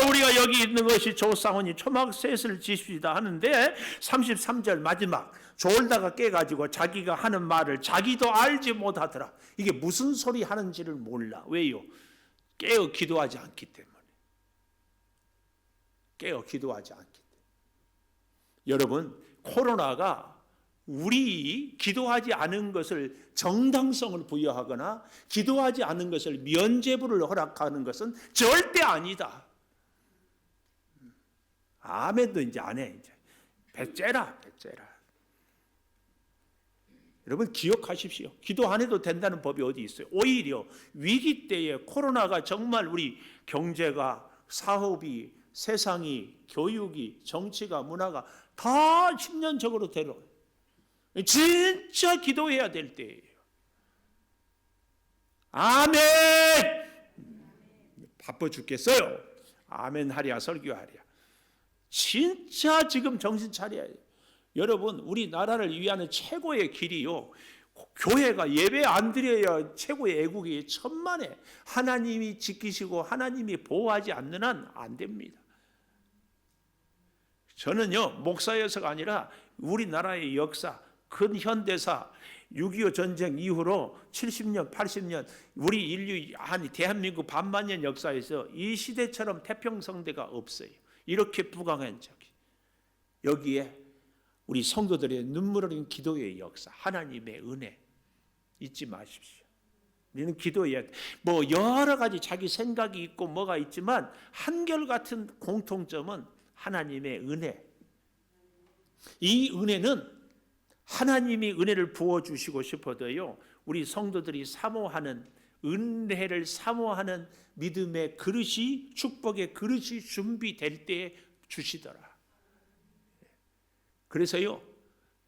우리가 여기 있는 것이 좋사오니 초막셋을 지시다 하는데 33절 마지막 졸다가 깨가지고 자기가 하는 말을 자기도 알지 못하더라. 이게 무슨 소리 하는지를 몰라. 왜요? 깨어 기도하지 않기 때문에. 깨어 기도하지 않기 때문에. 여러분, 코로나가 우리 기도하지 않은 것을 정당성을 부여하거나 기도하지 않은 것을 면죄부를 허락하는 것은 절대 아니다. 아멘도 이제 안 해. 이제 배째라. 여러분 기억하십시오. 기도 안 해도 된다는 법이 어디 있어요? 오히려 위기 때에 코로나가 정말 우리 경제가, 사업이, 세상이, 교육이, 정치가, 문화가 다 심년적으로 데려요. 진짜 기도해야 될 때예요. 아멘! 바빠 죽겠어요. 아멘 하랴 설교하랴. 진짜 지금 정신 차려야 돼요. 여러분, 우리나라를 위하는 최고의 길이요. 교회가 예배 안 드려야 최고의 애국이 천만에 하나님이 지키시고 하나님이 보호하지 않는 한 안 됩니다. 저는요, 목사여서가 아니라 우리나라의 역사, 근현대사 6.25 전쟁 이후로 70년, 80년 우리 인류 대한민국 반만년 역사에서 이 시대처럼 태평성대가 없어요. 이렇게 부강한 적이. 여기에 우리 성도들의 눈물 흘린 기도의 역사, 하나님의 은혜 잊지 마십시오. 우리는 기도해야 돼. 여러 가지 자기 생각이 있고 뭐가 있지만 한결같은 공통점은 하나님의 은혜. 이 은혜는 하나님이 은혜를 부어주시고 싶어도요, 우리 성도들이 사모하는, 은혜를 사모하는 믿음의 그릇이, 축복의 그릇이 준비될 때에 주시더라. 그래서요,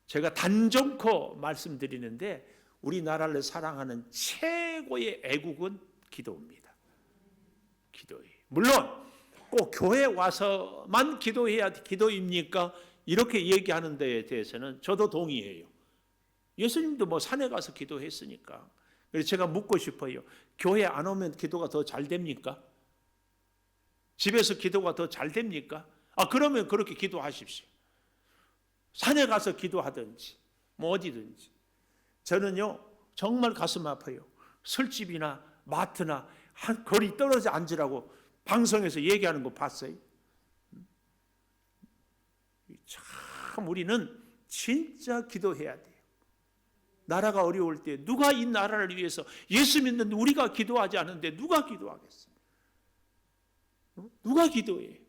제가 단정코 말씀드리는데 우리나라를 사랑하는 최고의 애국은 기도입니다. 기도예요. 물론 꼭 교회 와서만 기도해야 기도입니까? 이렇게 얘기하는 데에 대해서는 저도 동의해요. 예수님도 산에 가서 기도했으니까. 그래서 제가 묻고 싶어요. 교회 안 오면 기도가 더 잘 됩니까? 집에서 기도가 더 잘 됩니까? 그러면 그렇게 기도하십시오. 산에 가서 기도하든지 어디든지. 저는요 정말 가슴 아파요. 술집이나 마트나 한 거리 떨어져 앉으라고 방송에서 얘기하는 거 봤어요? 참 우리는 진짜 기도해야 돼요. 나라가 어려울 때 누가 이 나라를 위해서, 예수 믿는 우리가 기도하지 않는데 누가 기도하겠어요? 누가 기도해?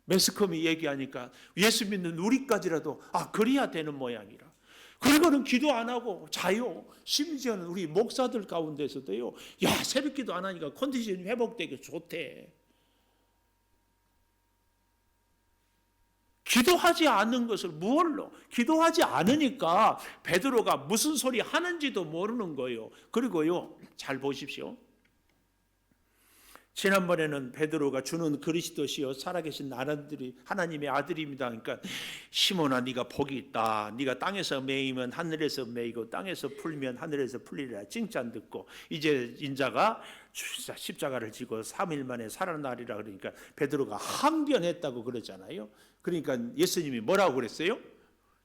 매스컴이 얘기하니까 예수 믿는 우리까지라도 그래야 되는 모양이라. 그리고는 기도 안 하고 자요. 심지어는 우리 목사들 가운데서도요, 새벽 기도 안 하니까 컨디션이 회복되기 좋대. 기도하지 않는 것을 무얼로? 기도하지 않으니까 베드로가 무슨 소리 하는지도 모르는 거예요. 그리고요, 잘 보십시오. 지난번에는 베드로가 주는 그리스도시요 살아계신 하나님의 아들입니다. 그러니까 시몬아 네가 복이 있다. 네가 땅에서 매이면 하늘에서 매이고 땅에서 풀면 하늘에서 풀리라. 칭찬 듣고 이제 인자가 십자가를 지고 3일 만에 살아나리라. 그러니까 베드로가 항변했다고 그러잖아요. 그러니까 예수님이 뭐라고 그랬어요?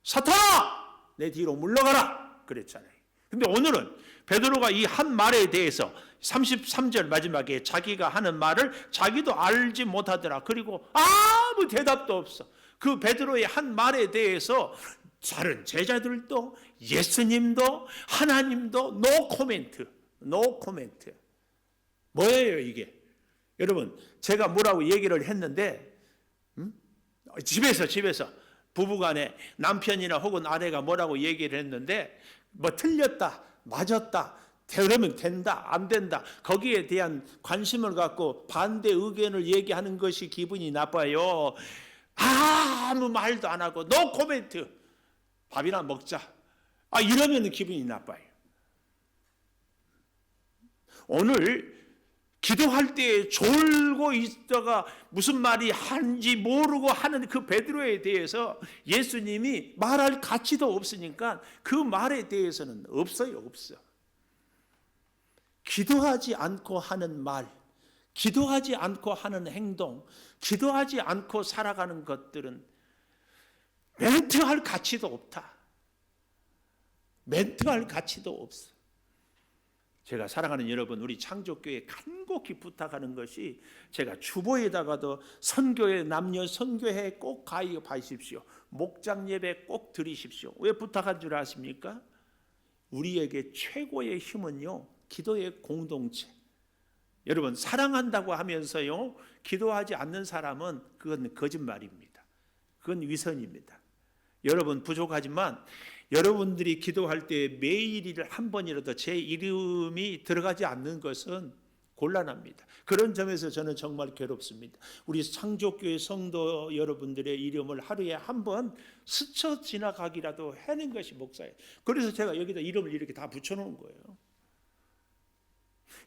사탄아! 내 뒤로 물러가라! 그랬잖아요. 근데 오늘은 베드로가 이 한 말에 대해서 33절 마지막에 자기가 하는 말을 자기도 알지 못하더라. 그리고 아무 대답도 없어. 그 베드로의 한 말에 대해서 다른 제자들도 예수님도 하나님도 노 코멘트. 뭐예요 이게? 여러분, 제가 뭐라고 얘기를 했는데, 집에서 부부간에 남편이나 혹은 아내가 뭐라고 얘기를 했는데, 뭐 틀렸다, 맞았다, 그러면 된다, 안 된다, 거기에 대한 관심을 갖고 반대 의견을 얘기하는 것이 기분이 나빠요. 아무 말도 안 하고 노 코멘트, 밥이나 먹자, 이러면 기분이 나빠요. 오늘 기도할 때 졸고 있다가 무슨 말이 하는지 모르고 하는 그 베드로에 대해서 예수님이 말할 가치도 없으니까 그 말에 대해서는 없어요. 기도하지 않고 하는 말, 기도하지 않고 하는 행동, 기도하지 않고 살아가는 것들은 멘트할 가치도 없다. 멘트할 가치도 없어. 제가 사랑하는 여러분, 우리 창조교회 간곡히 부탁하는 것이, 제가 주보에다가도 선교회, 남녀 선교회 꼭 가입하십시오. 목장 예배 꼭 드리십시오. 왜 부탁한 줄 아십니까? 우리에게 최고의 힘은요, 기도의 공동체. 여러분, 사랑한다고 하면서요, 기도하지 않는 사람은 그건 거짓말입니다. 그건 위선입니다. 여러분 부족하지만 여러분들이 기도할 때 매일일 한 번이라도 제 이름이 들어가지 않는 것은 곤란합니다. 그런 점에서 저는 정말 괴롭습니다. 우리 창조교회 성도 여러분들의 이름을 하루에 한 번 스쳐 지나가기라도 하는 것이 목사예요. 그래서 제가 여기다 이름을 이렇게 다 붙여놓은 거예요.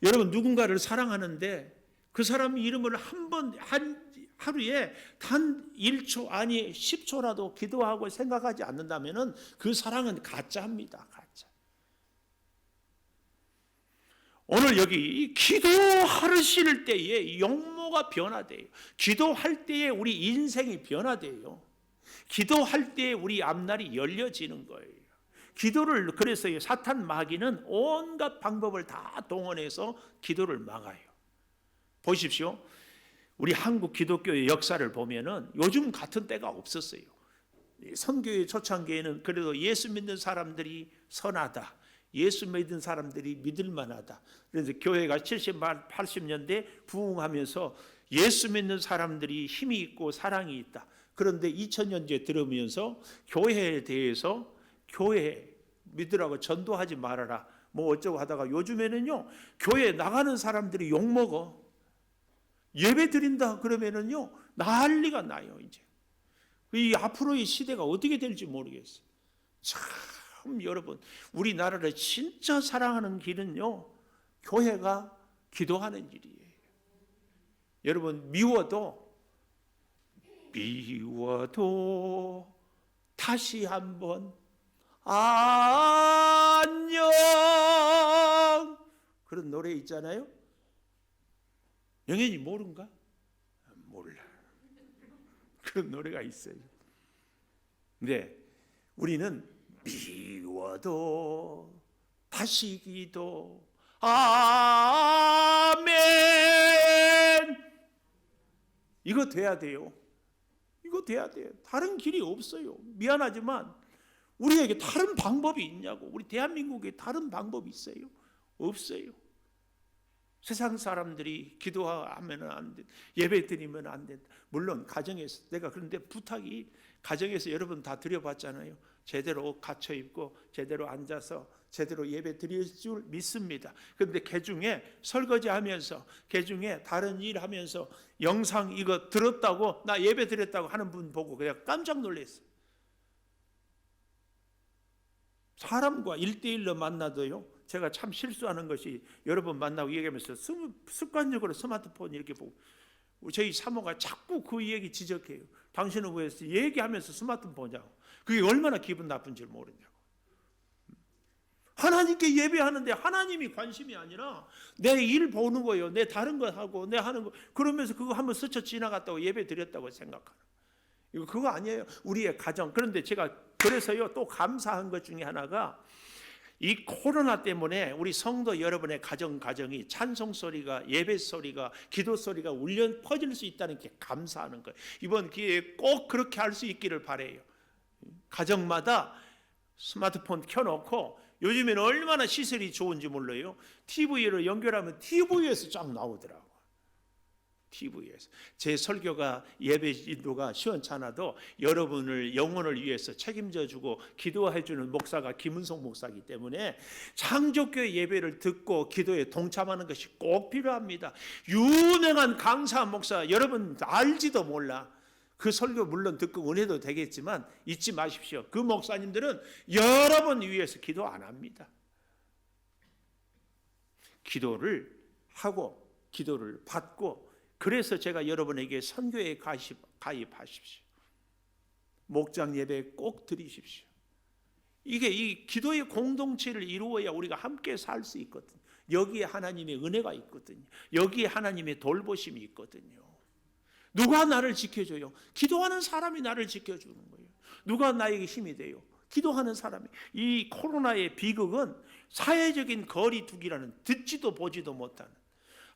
여러분, 누군가를 사랑하는데 그 사람 이름을 하루에 단 1초, 아니 10초라도 기도하고 생각하지 않는다면 그 사랑은 가짜입니다. 가짜. 오늘 여기 기도하실 때에 용모가 변화돼요. 기도할 때에 우리 인생이 변화돼요. 기도할 때에 우리 앞날이 열려지는 거예요. 기도를, 그래서 사탄 마귀는 온갖 방법을 다 동원해서 기도를 막아요. 보십시오. 우리 한국 기독교의 역사를 보면은 요즘 같은 때가 없었어요. 선교의 초창기에는 그래도 예수 믿는 사람들이 선하다, 예수 믿는 사람들이 믿을만하다. 그래서 교회가 70, 80년대 부흥하면서 예수 믿는 사람들이 힘이 있고 사랑이 있다. 그런데 2000년째 들으면서 교회에 대해서 교회 믿으라고 전도하지 말아라, 뭐 어쩌고 하다가 요즘에는요, 교회 나가는 사람들이 욕먹어. 예배 드린다 그러면은요, 난리가 나요. 이제 이 앞으로의 시대가 어떻게 될지 모르겠어요. 참 여러분, 우리나라를 진짜 사랑하는 길은요, 교회가 기도하는 길이에요. 여러분, 미워도 다시 한번 안녕, 그런 노래 있잖아요. 영현이 모른가? 몰라. 그런 노래가 있어요. 근데 우리는 미워도 다시 기도, 아멘, 이거 돼야 돼요. 이거 돼야 돼요. 다른 길이 없어요. 미안하지만 우리에게 다른 방법이 있냐고. 우리 대한민국에 다른 방법이 있어요? 없어요. 세상 사람들이 기도하면 안 돼, 예배 드리면 안 된다. 물론 가정에서, 내가 그런데 부탁이, 가정에서 여러분 다 드려봤잖아요. 제대로 갇혀 입고 제대로 앉아서 제대로 예배 드릴 줄 믿습니다. 그런데 개중에 설거지하면서, 개중에 다른 일 하면서 영상 이거 들었다고, 나 예배 드렸다고 하는 분 보고 그냥 깜짝 놀랐어요. 사람과 1대1로 만나도요, 제가 참 실수하는 것이, 여러분 만나고 얘기하면서 습관적으로 스마트폰 이렇게 보고, 저희 사모가 자꾸 그 얘기 지적해요. 당신은 왜 얘기하면서 스마트폰 보냐고. 그게 얼마나 기분 나쁜 줄 모르냐고. 하나님께 예배하는데 하나님이 관심이 아니라 내 일 보는 거예요. 내 다른 거 하고 내 하는 거, 그러면서 그거 한번 스쳐 지나갔다고 예배 드렸다고 생각하는. 이거 그거 아니에요. 우리의 가정. 그런데 제가 그래서요, 또 감사한 것 중에 하나가, 이 코로나 때문에 우리 성도 여러분의 가정이 찬송 소리가, 예배 소리가, 기도 소리가 울려 퍼질 수 있다는 게 감사하는 거예요. 이번 기회에 꼭 그렇게 할 수 있기를 바라요. 가정마다 스마트폰 켜놓고, 요즘에는 얼마나 시설이 좋은지 몰라요. TV를 연결하면 TV에서 쫙 나오더라고. TV에서. 제 설교가 예배 인도가 시원찮아도 여러분을 영혼을 위해서 책임져 주고 기도해 주는 목사가 김은송 목사이기 때문에 창조교회 예배를 듣고 기도에 동참하는 것이 꼭 필요합니다. 유명한 강사 목사, 여러분 알지도 몰라. 그 설교 물론 듣고 은혜도 되겠지만 잊지 마십시오. 그 목사님들은 여러분 위해서 기도 안 합니다. 기도를 하고 기도를 받고, 그래서 제가 여러분에게 선교에 가입하십시오. 목장 예배 꼭 드리십시오. 이게 이 기도의 공동체를 이루어야 우리가 함께 살 수 있거든요. 여기에 하나님의 은혜가 있거든요. 여기에 하나님의 돌보심이 있거든요. 누가 나를 지켜줘요? 기도하는 사람이 나를 지켜주는 거예요. 누가 나에게 힘이 돼요? 기도하는 사람이. 이 코로나의 비극은 사회적인 거리두기라는, 듣지도 보지도 못하는,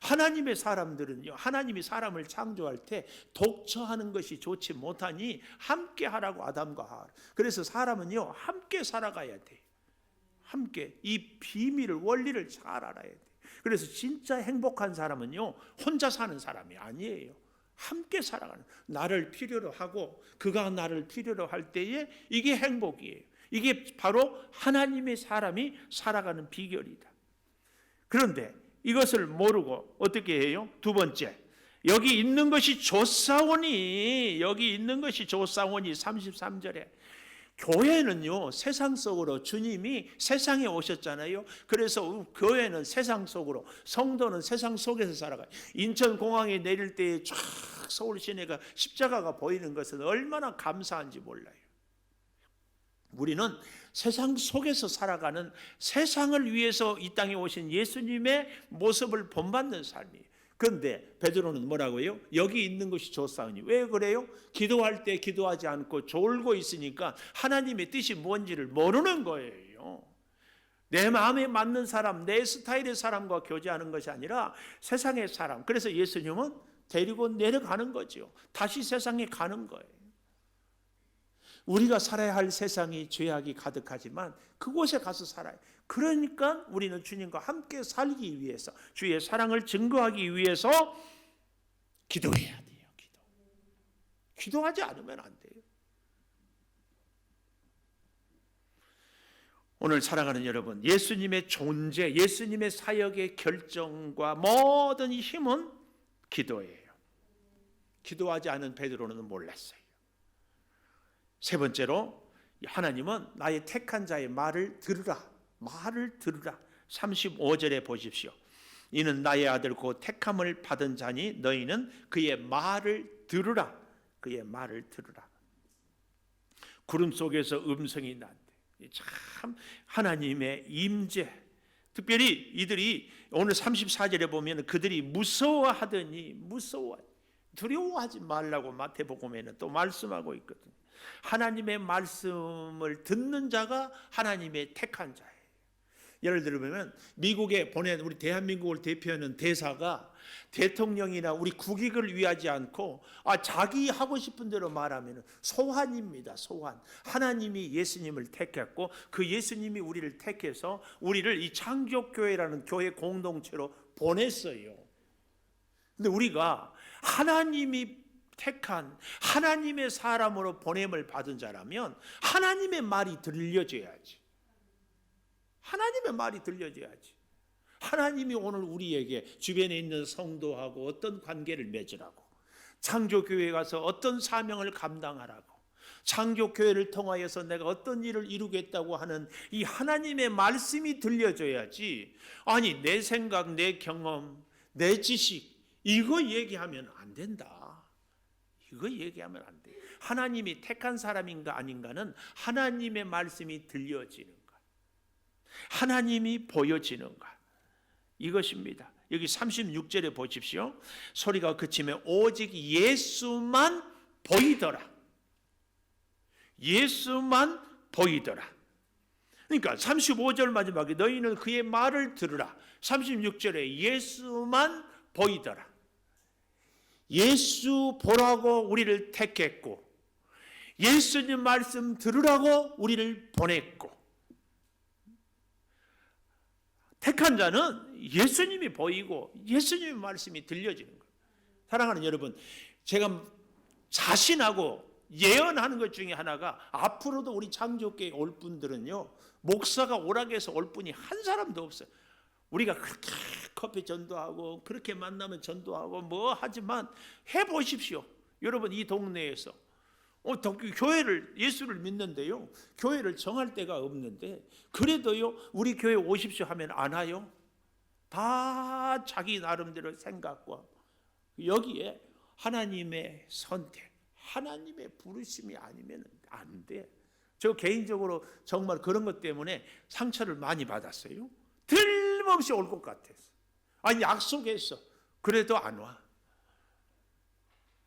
하나님의 사람들은요, 하나님이 사람을 창조할 때 독처하는 것이 좋지 못하니 함께 하라고 아담과 하와. 그래서 사람은요 함께 살아가야 돼요. 함께 이 비밀을, 원리를 잘 알아야 돼요. 그래서 진짜 행복한 사람은요 혼자 사는 사람이 아니에요. 함께 살아가는, 나를 필요로 하고 그가 나를 필요로 할 때에 이게 행복이에요. 이게 바로 하나님의 사람이 살아가는 비결이다. 그런데 이것을 모르고 어떻게 해요? 두 번째, 여기 있는 것이 좋사오니, 여기 있는 것이 좋사오니 33절에 교회는요 세상 속으로, 주님이 세상에 오셨잖아요. 그래서 교회는 세상 속으로, 성도는 세상 속에서 살아가요. 인천공항에 내릴 때에 쫙 서울 시내가 십자가가 보이는 것은 얼마나 감사한지 몰라요. 우리는 세상 속에서 살아가는, 세상을 위해서 이 땅에 오신 예수님의 모습을 본받는 삶이에요. 그런데 베드로는 뭐라고요? 여기 있는 것이 좋사오니. 왜 그래요? 기도할 때 기도하지 않고 졸고 있으니까 하나님의 뜻이 뭔지를 모르는 거예요. 내 마음에 맞는 사람, 내 스타일의 사람과 교제하는 것이 아니라 세상의 사람. 그래서 예수님은 데리고 내려가는 거죠. 다시 세상에 가는 거예요. 우리가 살아야 할 세상이 죄악이 가득하지만 그곳에 가서 살아요. 그러니까 우리는 주님과 함께 살기 위해서, 주의 사랑을 증거하기 위해서 기도해야 돼요. 기도하지 않으면 안 돼요. 오늘 살아가는 여러분, 예수님의 존재, 예수님의 사역의 결정과 모든 힘은 기도예요. 기도하지 않은 베드로는 몰랐어요. 세 번째로, 하나님은 나의 택한 자의 말을 들으라. 말을 들으라. 35절에 보십시오. 이는 나의 아들 곧 택함을 받은 자니 너희는 그의 말을 들으라. 그의 말을 들으라. 구름 속에서 음성이 난대. 참 하나님의 임재. 특별히 이들이 오늘 34절에 보면 그들이 무서워하더니, 두려워하지 말라고 마태복음에는 또 말씀하고 있거든요. 하나님의 말씀을 듣는 자가 하나님의 택한 자예요. 예를 들면 미국에 보낸, 우리 대한민국을 대표하는 대사가 대통령이나 우리 국익을 위하지 않고 자기 하고 싶은 대로 말하면 소환입니다. 소환. 하나님이 예수님을 택했고 그 예수님이 우리를 택해서 우리를 이 창조교회라는 교회 공동체로 보냈어요. 근데 우리가 하나님이 택한 하나님의 사람으로 보냄을 받은 자라면 하나님의 말이 들려져야지. 하나님의 말이 들려져야지. 하나님이 오늘 우리에게 주변에 있는 성도하고 어떤 관계를 맺으라고, 창조교회에 가서 어떤 사명을 감당하라고, 창조교회를 통하여서 내가 어떤 일을 이루겠다고 하는 이 하나님의 말씀이 들려줘야지. 아니 내 생각, 내 경험, 내 지식 이거 얘기하면 안 된다. 이거 얘기하면 안 돼. 하나님이 택한 사람인가 아닌가는 하나님의 말씀이 들려지는 것, 하나님이 보여지는 것, 이것입니다. 여기 36절에 보십시오. 소리가 그치면 오직 예수만 보이더라. 예수만 보이더라. 그러니까 35절 마지막에 너희는 그의 말을 들으라. 36절에 예수만 보이더라. 예수 보라고 우리를 택했고 예수님 말씀 들으라고 우리를 보냈고, 택한 자는 예수님이 보이고 예수님의 말씀이 들려지는 거예요. 사랑하는 여러분, 제가 자신하고 예언하는 것 중에 하나가 앞으로도 우리 창조교회 올 분들은요, 목사가 오락에서 올 분이 한 사람도 없어요. 우리가 그렇게 커피 전도하고 그렇게 만나면 전도하고 뭐 하지만 해보십시오. 여러분, 이 동네에서 교회를, 예수를 믿는데요, 교회를 정할 데가 없는데 그래도요 우리 교회 오십시오 하면 안 와요. 다 자기 나름대로 생각과 여기에 하나님의 선택, 하나님의 부르심이 아니면 안 돼. 저 개인적으로 정말 그런 것 때문에 상처를 많이 받았어요. 틀림없이 올 것 같았어. 아니, 약속했어. 그래도 안 와.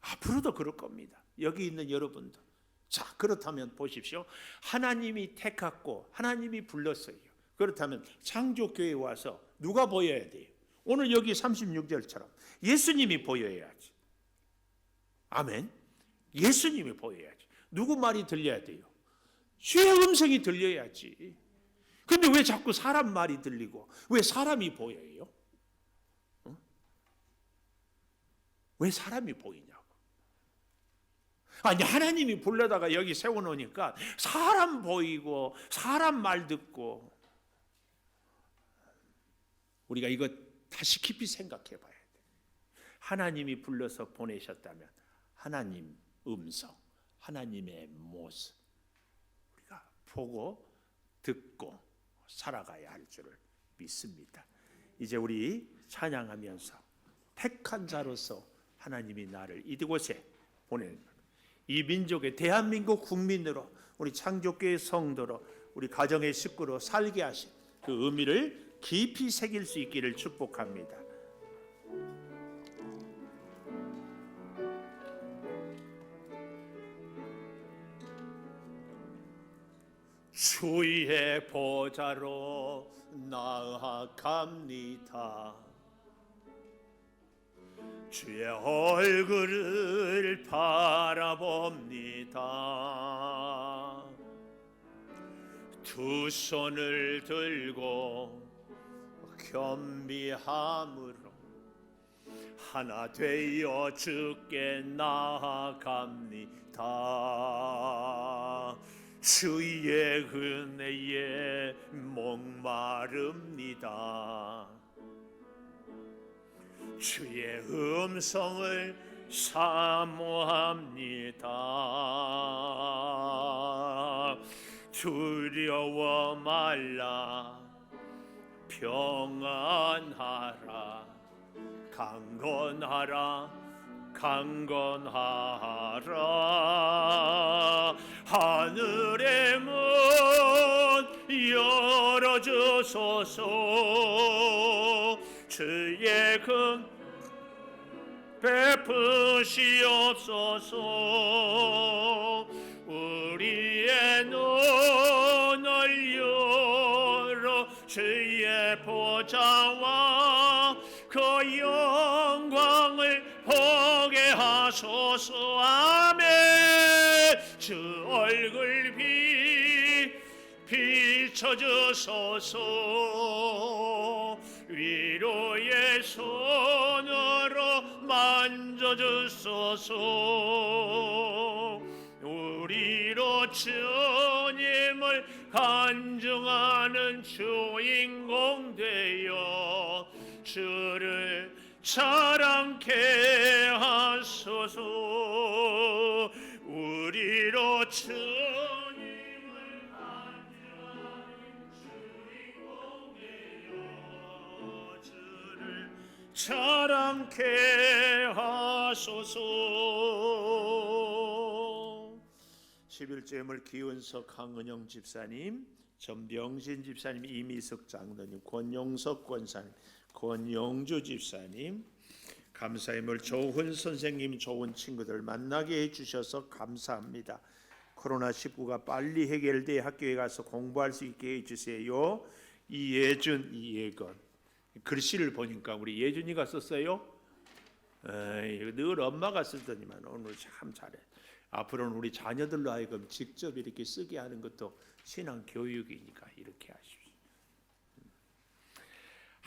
앞으로도 그럴 겁니다. 여기 있는 여러분도. 자, 그렇다면 보십시오. 하나님이 택했고 하나님이 불렀어요. 그렇다면 창조교회에 와서 누가 보여야 돼요? 오늘 여기 36절처럼 예수님이 보여야지. 아멘. 예수님이 보여야지. 누구 말이 들려야 돼요? 주의 음성이 들려야지. 근데 왜 자꾸 사람 말이 들리고 왜 사람이 보여요? 왜 사람이 보이냐고. 아니, 하나님이 불러다가 여기 세워놓으니까 사람 보이고 사람 말 듣고. 우리가 이거 다시 깊이 생각해 봐야 돼. 하나님이 불러서 보내셨다면 하나님 음성, 하나님의 모습 우리가 보고 듣고 살아가야 할 줄을 믿습니다. 이제 우리 찬양하면서 택한 자로서 하나님이 나를 이곳에 보내는 것, 이 민족의 대한민국 국민으로, 우리 창조교회 성도로, 우리 가정의 식구로 살게 하신 그 의미를 깊이 새길 수 있기를 축복합니다. 주의 보좌로 나아갑니다. 주의 얼굴을 바라봅니다. 두 손을 들고 겸비함으로 하나 되어 주께 나아갑니다. 주의 은혜에 목마릅니다. 주의 음성을 사모합니다. 두려워 말라, 평안하라, 강건하라, 강건하라. 하늘의 문 열어주소서. 주의 금 베푸시옵소서. 우리의 눈을 열어 주의 보좌와 그 영광을 보게 하소서. 아멘. 주 얼굴 비춰주소서. 위로의 손으로 만져주소서. 우리로 주님을 간증하는 주인공 되어 주를 자랑케 하소서. 우리로 주님을 간증하는 주인공 되어 주를 자랑케 하소서. 11제물 기은석 강은영 집사님, 전병신 집사님, 이미석 장로님, 권용석 권사님, 권영주 집사님, 감사의 물 좋은 선생님, 좋은 친구들 만나게 해주셔서 감사합니다. 코로나19가 빨리 해결돼 학교에 가서 공부할 수 있게 해주세요. 이예준, 이예건. 글씨를 보니까 우리 예준이가 썼어요. 늘 엄마가 쓰더니만 오늘 참 잘해. 앞으로는 우리 자녀들로 하여금 직접 이렇게 쓰게 하는 것도 신앙 교육이니까 이렇게 하십시오.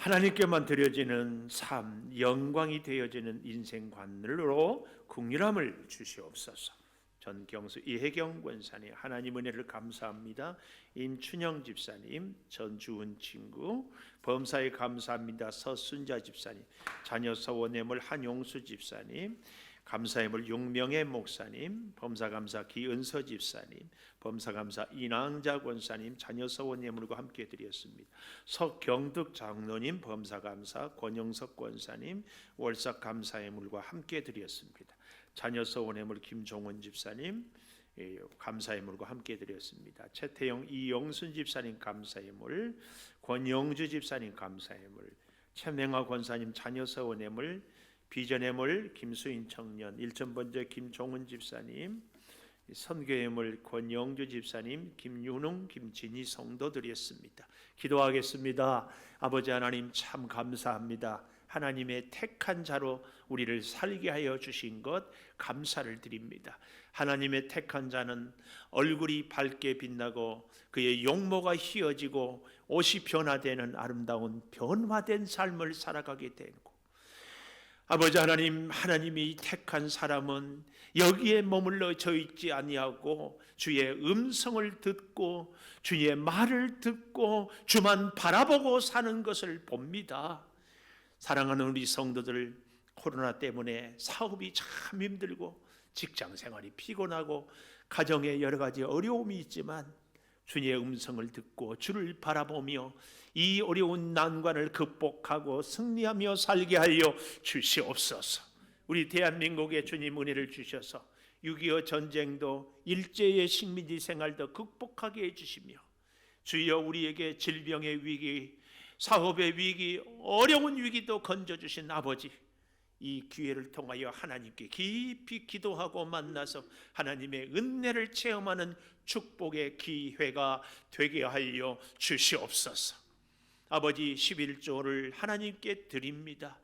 하나님께만 드려지는 삶, 영광이 되어지는 인생관으로 긍휼함을 주시옵소서. 전경수 이혜경 권사님, 하나님 은혜를 감사합니다. 임춘영 집사님, 전주은 친구, 범사에 감사합니다. 서순자 집사님, 자녀 서원예물 한용수 집사님, 감사예물 용명의 목사님, 범사감사 기은서 집사님, 범사감사 이낭자 권사님, 자녀 서원예물과 함께 드렸습니다. 석경득 장로님, 범사감사 권영석 권사님, 월삭 감사예물과 함께 드렸습니다. 자녀 서원예물 김종원 집사님, 감사예물과 함께 드렸습니다. 최태영 이영순 집사님 감사예물, 권영주 집사님 감사예물, 최명하 권사님 자녀 서원예물, 비전예물 김수인 청년, 일천번째 김종은 집사님, 선교예물 권영주 집사님, 김윤웅, 김진희 성도 드렸습니다. 기도하겠습니다. 아버지 하나님 참 감사합니다. 하나님의 택한 자로 우리를 살게 하여 주신 것 감사를 드립니다. 하나님의 택한 자는 얼굴이 밝게 빛나고 그의 용모가 희어지고 옷이 변화되는 아름다운 변화된 삶을 살아가게 되고, 아버지 하나님, 하나님이 택한 사람은 여기에 머물러져 있지 아니하고 주의 음성을 듣고 주의 말을 듣고 주만 바라보고 사는 것을 봅니다. 사랑하는 우리 성도들, 코로나 때문에 사업이 참 힘들고 직장 생활이 피곤하고 가정에 여러 가지 어려움이 있지만 주의 음성을 듣고 주를 바라보며 이 어려운 난관을 극복하고 승리하며 살게 하여 주시옵소서. 우리 대한민국에 주님 은혜를 주셔서 6.25 전쟁도 일제의 식민지 생활도 극복하게 해주시며, 주여 우리에게 질병의 위기, 사업의 위기, 어려운 위기도 건져주신 아버지, 이 기회를 통하여 하나님께 깊이 기도하고 만나서 하나님의 은혜를 체험하는 축복의 기회가 되게 하여 주시옵소서. 아버지, 11조를 하나님께 드립니다.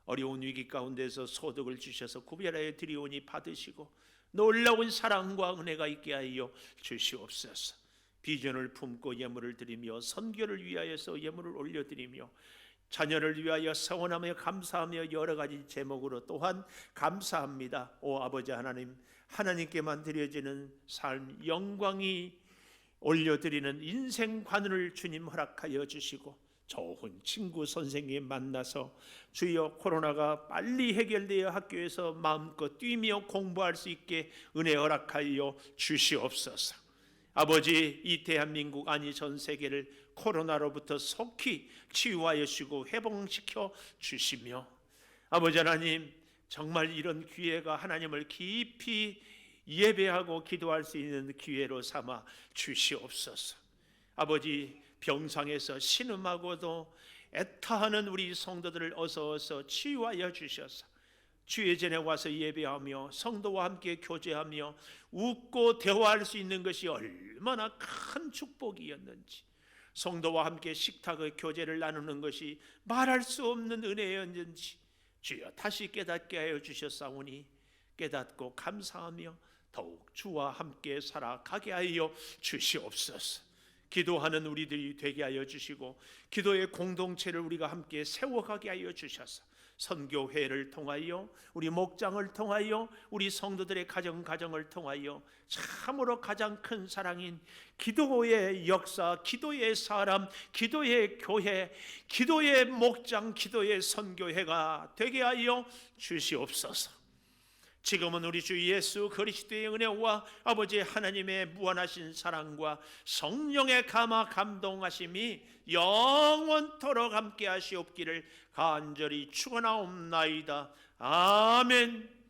어려운 위기 가운데서 소득을 주셔서 구별하여 드리오니 받으시고 놀라운 사랑과 은혜가 있게 하여 주시옵소서. 비전을 품고 예물을 드리며 선교를 위하여서 예물을 올려드리며 자녀를 위하여 서원하며 감사하며 여러 가지 제목으로 또한 감사합니다. 오 아버지 하나님, 하나님께만 드려지는 삶, 영광이 올려드리는 인생관을 주님 허락하여 주시고 좋은 친구 선생님 만나서 주여 코로나가 빨리 해결되어 학교에서 마음껏 뛰며 공부할 수 있게 은혜 허락하여 주시옵소서. 아버지, 이 대한민국 아니 전 세계를 코로나로부터 속히 치유하여 주시고 회복시켜 주시며, 아버지 하나님, 정말 이런 기회가 하나님을 깊이 예배하고 기도할 수 있는 기회로 삼아 주시옵소서. 아버지, 병상에서 신음하고도 애타하는 우리 성도들을 어서 치유하여 주셔서 주의 전에 와서 예배하며 성도와 함께 교제하며 웃고 대화할 수 있는 것이 얼마나 큰 축복이었는지, 성도와 함께 식탁의 교제를 나누는 것이 말할 수 없는 은혜였는지 주여 다시 깨닫게 하여 주셨사오니 깨닫고 감사하며 더욱 주와 함께 살아가게 하여 주시옵소서. 기도하는 우리들이 되게 하여 주시고 기도의 공동체를 우리가 함께 세워가게 하여 주셔서 선교회를 통하여 우리 목장을 통하여 우리 성도들의 가정을 통하여 참으로 가장 큰 사랑인 기도의 역사, 기도의 사람, 기도의 교회, 기도의 목장, 기도의 선교회가 되게 하여 주시옵소서. 지금은 우리 주 예수 그리스도의 은혜와 아버지 하나님의 무한하신 사랑과 성령의 감화 감동하심이 영원토록 함께 하시옵기를 간절히 축원하옵나이다. 아멘.